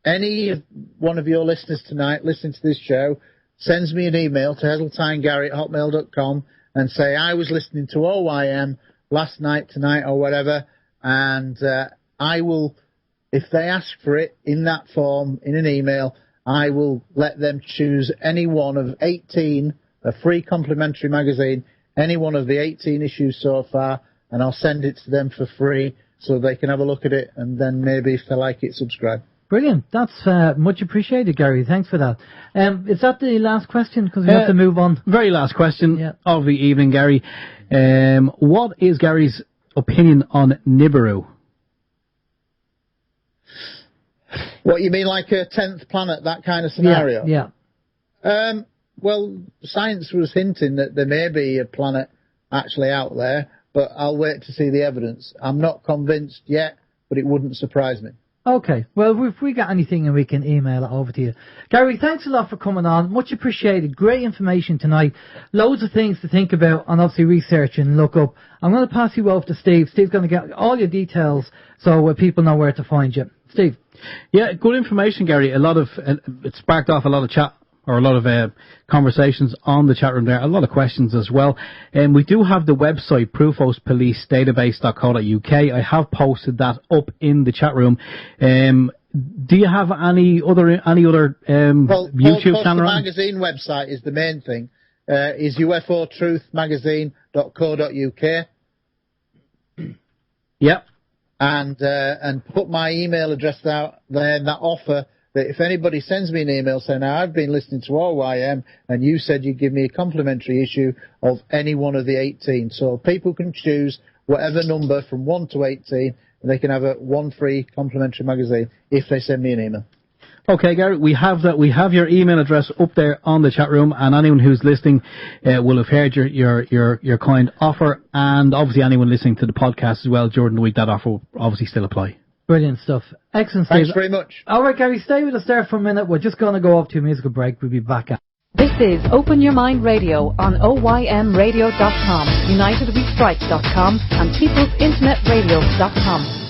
any one of your listeners tonight listening to this show sends me an email to heseltinegary@hotmail.com and say, I was listening to OYM last night, tonight, or whatever, and I will, if they ask for it in that form, in an email, I will let them choose any one of 18, a free complimentary magazine, any one of the 18 issues so far, and I'll send it to them for free so they can have a look at it, and then maybe if they like it, subscribe.
Brilliant. That's much appreciated, Gary. Thanks for that. Is that the last question? Because we have to move on.
Very last question of the evening, Gary. What is Gary's opinion on Nibiru?
What, you mean like a 10th planet, that kind of scenario?
Yeah.
Well, science was hinting that there may be a planet actually out there, but I'll wait to see the evidence. I'm not convinced yet, but it wouldn't surprise me.
Okay, well, if we got anything, and we can email it over to you. Gary, thanks a lot for coming on. Much appreciated. Great information tonight. Loads of things to think about and obviously research and look up. I'm going to pass you over to Steve. Steve's going to get all your details so people know where to find you. Steve.
Yeah, good information, Gary. It sparked off a lot of chat, or a lot of conversations on the chat room there, a lot of questions as well. And we do have the website, PRUFOsPoliceDatabase.co.uk. I have posted that up in the chat room. Do you have any other YouTube channel?
The magazine website is the main thing. Is UFOTruthMagazine.co.uk.
Yep.
And put my email address out there in that offer, that if anybody sends me an email saying, now I've been listening to OYM and you said you'd give me a complimentary issue of any one of the 18. So people can choose whatever number from 1 to 18, and they can have one free complimentary magazine if they send me an email.
Okay, Gary, we have that. We have your email address up there on the chat room, and anyone who's listening will have heard your kind offer, and obviously anyone listening to the podcast as well during the week, that offer will obviously still apply.
Brilliant stuff. Excellent, Steve.
Thanks very much.
All right, Gary, stay with us there for a minute. We're just going to go up to a musical break. We'll be back at.
This is Open Your Mind Radio on OYMradio.com, UnitedWeStrike.com, and PeoplesInternetRadio.com.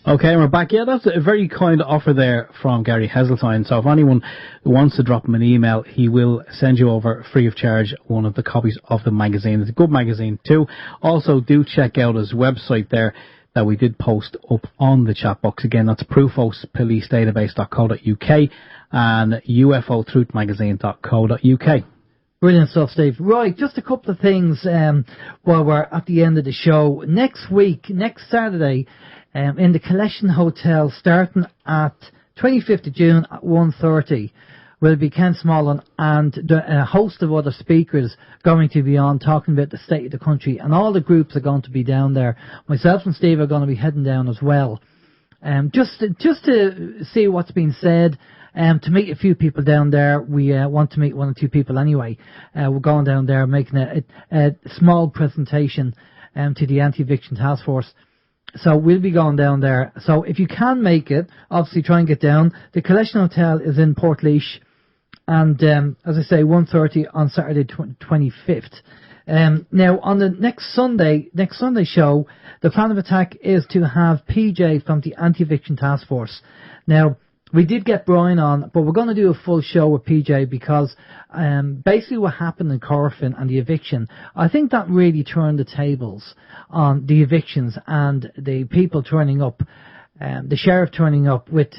Okay, we're back. Yeah, that's a very kind offer there from Gary Heseltine. So if anyone wants to drop him an email, he will send you over free of charge one of the copies of the magazine. It's a good magazine too. Also, do check out his website there that we did post up on the chat box. Again, that's PRUFOsPoliceDatabase.co.uk and UFOTruthMagazine.co.uk.
Brilliant stuff, Steve. Right, just a couple of things while we're at the end of the show. Next week, next Saturday, in the Collection Hotel, starting at 25th of June at 1:30, will be Ken Smolin and a host of other speakers going to be on talking about the state of the country, and all the groups are going to be down there. Myself and Steve are going to be heading down as well, just to see what's been said. To meet a few people down there. We want to meet 1 or 2 people anyway. We're going down there making a small presentation to the Anti-Eviction Task Force. So we'll be going down there. So if you can make it, obviously try and get down. The Collection Hotel is in Portlaoise, and as I say, 1:30 on Saturday 25th. Now on the next Sunday show, the plan of attack is to have PJ from the Anti-Eviction Task Force. Now, we did get Brian on, but we're going to do a full show with PJ because basically what happened in Corfin and the eviction, I think that really turned the tables on the evictions and the people turning up, the sheriff turning up with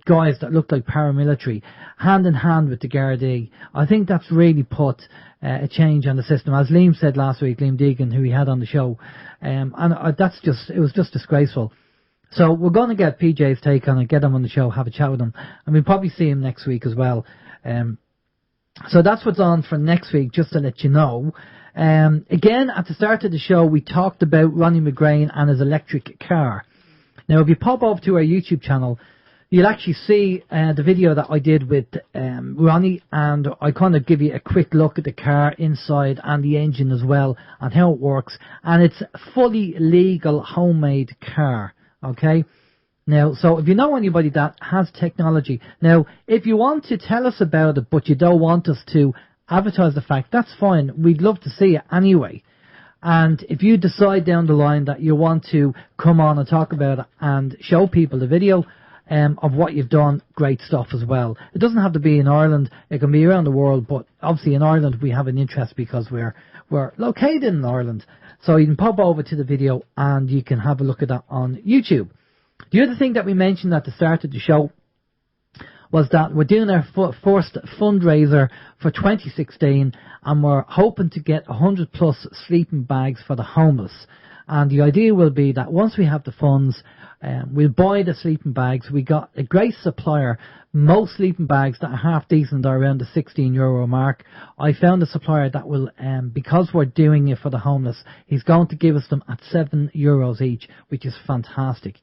guys that looked like paramilitary, hand in hand with the Gardaí. I think that's really put a change on the system. As Liam said last week, Liam Deegan, who we had on the show, and it was just disgraceful. So we're going to get PJ's take on it, get him on the show, have a chat with him, and we'll probably see him next week as well. So that's what's on for next week, just to let you know. Again, at the start of the show, we talked about Ronnie McGrain and his electric car. Now, if you pop over to our YouTube channel, you'll actually see the video that I did with Ronnie, and I kind of give you a quick look at the car inside and the engine as well, and how it works. And it's a fully legal homemade car. Okay, now, so if you know anybody that has technology, now, if you want to tell us about it, but you don't want us to advertise the fact, that's fine. We'd love to see it anyway. And if you decide down the line that you want to come on and talk about it and show people the video of what you've done, great stuff as well. It doesn't have to be in Ireland. It can be around the world, but obviously in Ireland we have an interest because we're located in Ireland. So you can pop over to the video and you can have a look at that on YouTube. The other thing that we mentioned at the start of the show was that we're doing our first fundraiser for 2016, and we're hoping to get 100 plus sleeping bags for the homeless. And the idea will be that once we have the funds, we'll buy the sleeping bags. We got a great supplier. Most sleeping bags that are half decent are around the €16 mark. I found a supplier that will, because we're doing it for the homeless, he's going to give us them at €7 each, which is fantastic.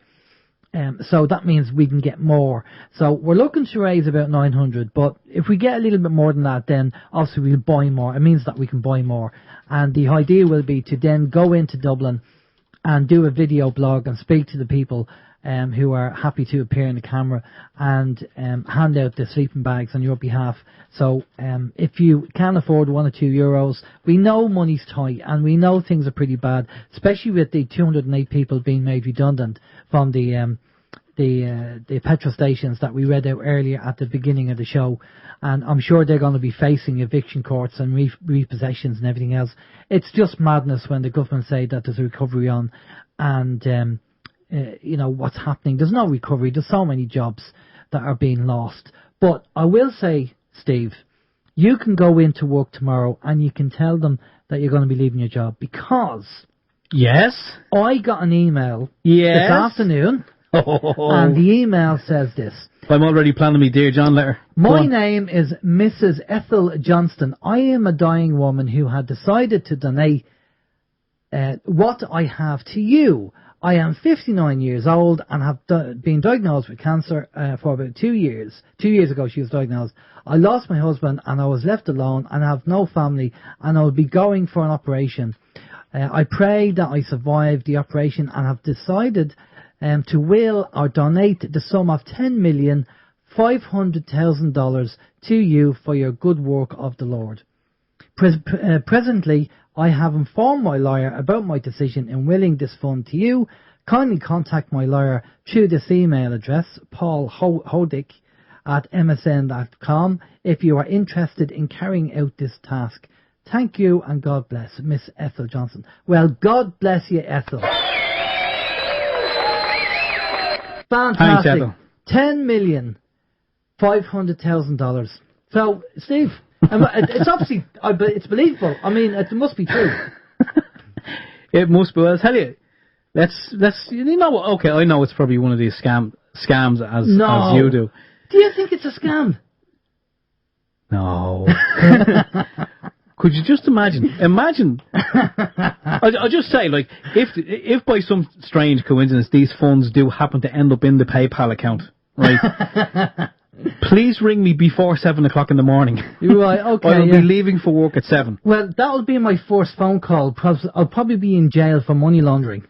So that means we can get more. So we're looking to raise about 900, but if we get a little bit more than that, then obviously we'll buy more. It means that we can buy more. And the idea will be to then go into Dublin and do a video blog and speak to the people who are happy to appear in the camera and hand out the sleeping bags on your behalf. So if you can afford €1 or €2, we know money's tight and we know things are pretty bad, especially with the 208 people being made redundant from the petrol stations that we read out earlier at the beginning of the show. And I'm sure they're going to be facing eviction courts and repossessions and everything else. It's just madness when the government say that there's a recovery on, and you know what's happening. There's no recovery. There's so many jobs that are being lost. But I will say, Steve, you can go into work tomorrow and you can tell them that you're going to be leaving your job, because
yes,
I got an email this afternoon, and the email says this.
I'm already planning my Dear John letter.
My name is Mrs. Ethel Johnston. I am a dying woman who had decided to donate what I have to you. I am 59 years old and have been diagnosed with cancer for about 2 years. 2 years ago she was diagnosed. I lost my husband and I was left alone and have no family, and I will be going for an operation. I pray that I survive the operation and have decided to will or donate the sum of $10,500,000 to you for your good work of the Lord. Presently, I have informed my lawyer about my decision in willing this fund to you. Kindly contact my lawyer through this email address, paulhodick@msn.com, if you are interested in carrying out this task. Thank you and God bless, Miss Ethel Johnson. Well, God bless you, Ethel. Fantastic. $10,500,000. So, Steve, it's obviously, it's believable. I mean, it must be true.
It must be. Well, I'll tell you. Let's. You know what? Okay, I know it's probably one of these scams as you do.
Do you think it's a scam?
No. Could you just imagine? I'll just say, like, if by some strange coincidence these funds do happen to end up in the PayPal account, right? Please ring me before 7 o'clock in the morning.
Right, okay.
I'll be leaving for work at 7.
Well, that'll be my first phone call. I'll probably be in jail for money laundering.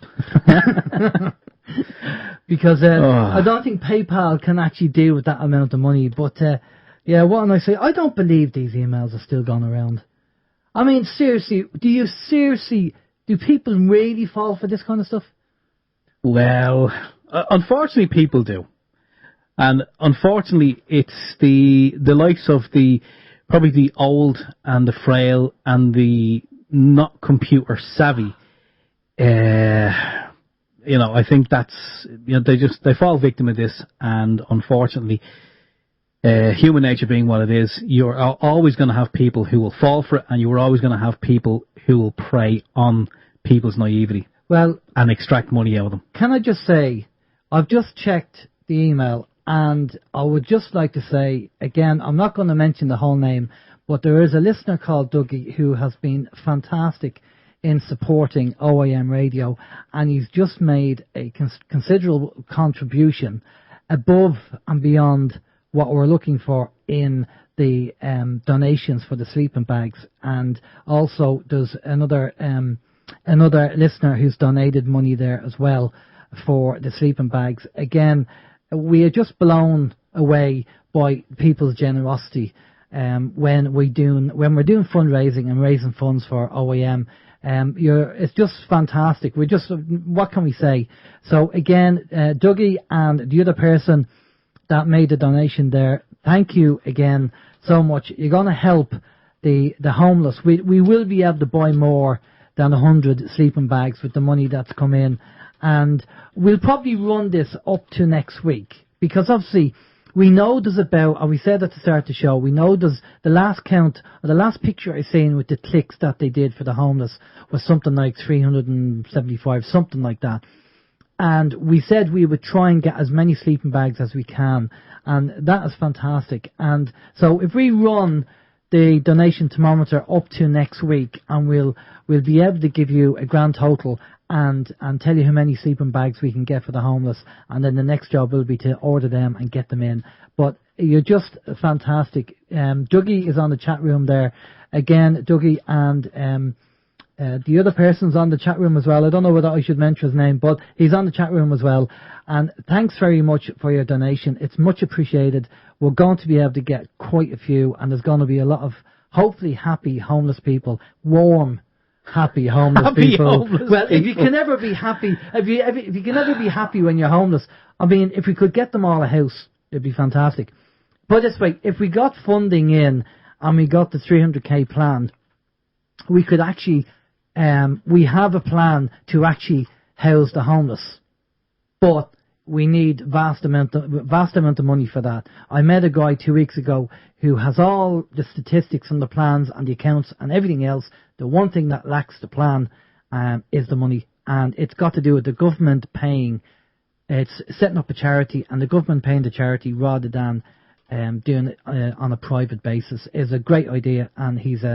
because I don't think PayPal can actually deal with that amount of money. But yeah, what can I say? I don't believe these emails are still going around. I mean, seriously, do people really fall for this kind of stuff?
Well, unfortunately, people do. And unfortunately, it's the likes of probably the old and the frail and the not computer savvy. I think that's, they fall victim of this, and unfortunately, human nature being what it is, you're always going to have people who will fall for it, and you're always going to have people who will prey on people's naivety. Well, and extract money out of them.
Can I just say, I've just checked the email, and I would just like to say, again, I'm not going to mention the whole name, but there is a listener called Dougie who has been fantastic in supporting OYM Radio, and he's just made a considerable contribution above and beyond what we're looking for in the donations for the sleeping bags. And also there's another listener who's donated money there as well for the sleeping bags. Again, we are just blown away by people's generosity when we're doing fundraising and raising funds for OYM. It's just fantastic. What can we say? So again, Dougie and the other person that made the donation there, thank you again so much. You're going to help the homeless. We will be able to buy more than 100 sleeping bags with the money that's come in, and we'll probably run this up to next week, because obviously we know there's about, and we said at the start of the show, we know there's the last count, or the last picture I seen with the clicks that they did for the homeless was something like 375, something like that. And we said we would try and get as many sleeping bags as we can, and that is fantastic. And so if we run the donation thermometer up to next week, and we'll be able to give you a grand total and tell you how many sleeping bags we can get for the homeless, and then the next job will be to order them and get them in. But you're just fantastic. Dougie is on the chat room there. Again, Dougie and the other person's on the chat room as well. I don't know whether I should mention his name, but he's on the chat room as well. And thanks very much for your donation. It's much appreciated. We're going to be able to get quite a few, and there's going to be a lot of hopefully happy homeless people, warm, happy homeless people. If you can ever be happy, if you can ever be happy when you're homeless, I mean, if we could get them all a house, it'd be fantastic. But this way, if we got funding in and we got the 300k plan, we could actually, we have a plan to actually house the homeless, but we need vast amount of money for that. I met a guy 2 weeks ago who has all the statistics and the plans and the accounts and everything else. The one thing that lacks the plan is the money, and it's got to do with the government paying. It's setting up a charity, and the government paying the charity rather than doing it on a private basis is a great idea, and he's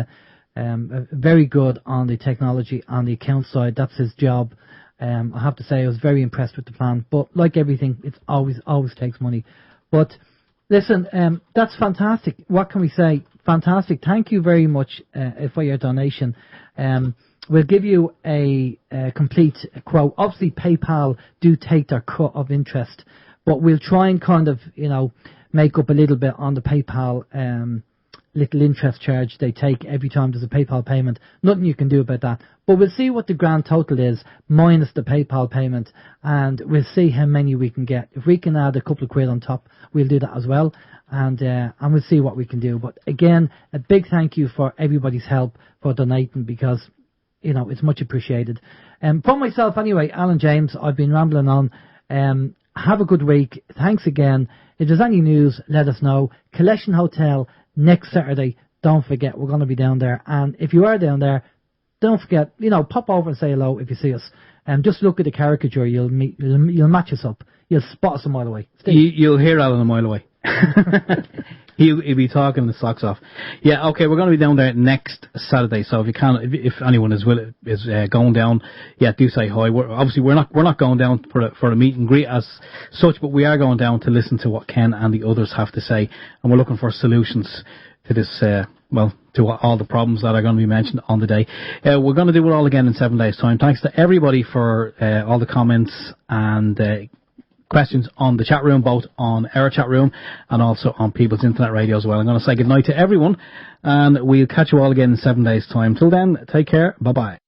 very good on the technology, on the account side. That's his job. I have to say I was very impressed with the plan, but like everything, it always takes money. But listen, that's fantastic. What can we say? Fantastic. Thank you very much for your donation. We'll give you a complete quote. Obviously, PayPal do take their cut of interest, but we'll try and kind of, make up a little bit on the PayPal little interest charge they take every time there's a PayPal payment. Nothing you can do about that. But we'll see what the grand total is minus the PayPal payment, and we'll see how many we can get. If we can add a couple of quid on top, we'll do that as well, and we'll see what we can do. But again, a big thank you for everybody's help for donating, because it's much appreciated. For myself anyway, Alan James, I've been rambling on. Have a good week. Thanks again. If there's any news, let us know. Collection Hotel next Saturday. Don't forget, we're going to be down there. And if you are down there, don't forget, pop over and say hello if you see us. Just look at the caricature. You'll match us up. You'll spot us a mile away.
You'll hear Alan a mile away. He'll be talking the socks off. Yeah, okay, we're going to be down there next Saturday. So if anyone is going down, yeah, do say hi. We're not going down for a meet and greet as such, but we are going down to listen to what Ken and the others have to say, and we're looking for solutions to this. To all the problems that are going to be mentioned on the day. We're going to do it all again in 7 days' time. Thanks to everybody for all the comments and questions on the chat room, both on our chat room and also on People's Internet Radio as well. I'm going to say goodnight to everyone, and we'll catch you all again in 7 days' time. Till then, take care. Bye-bye.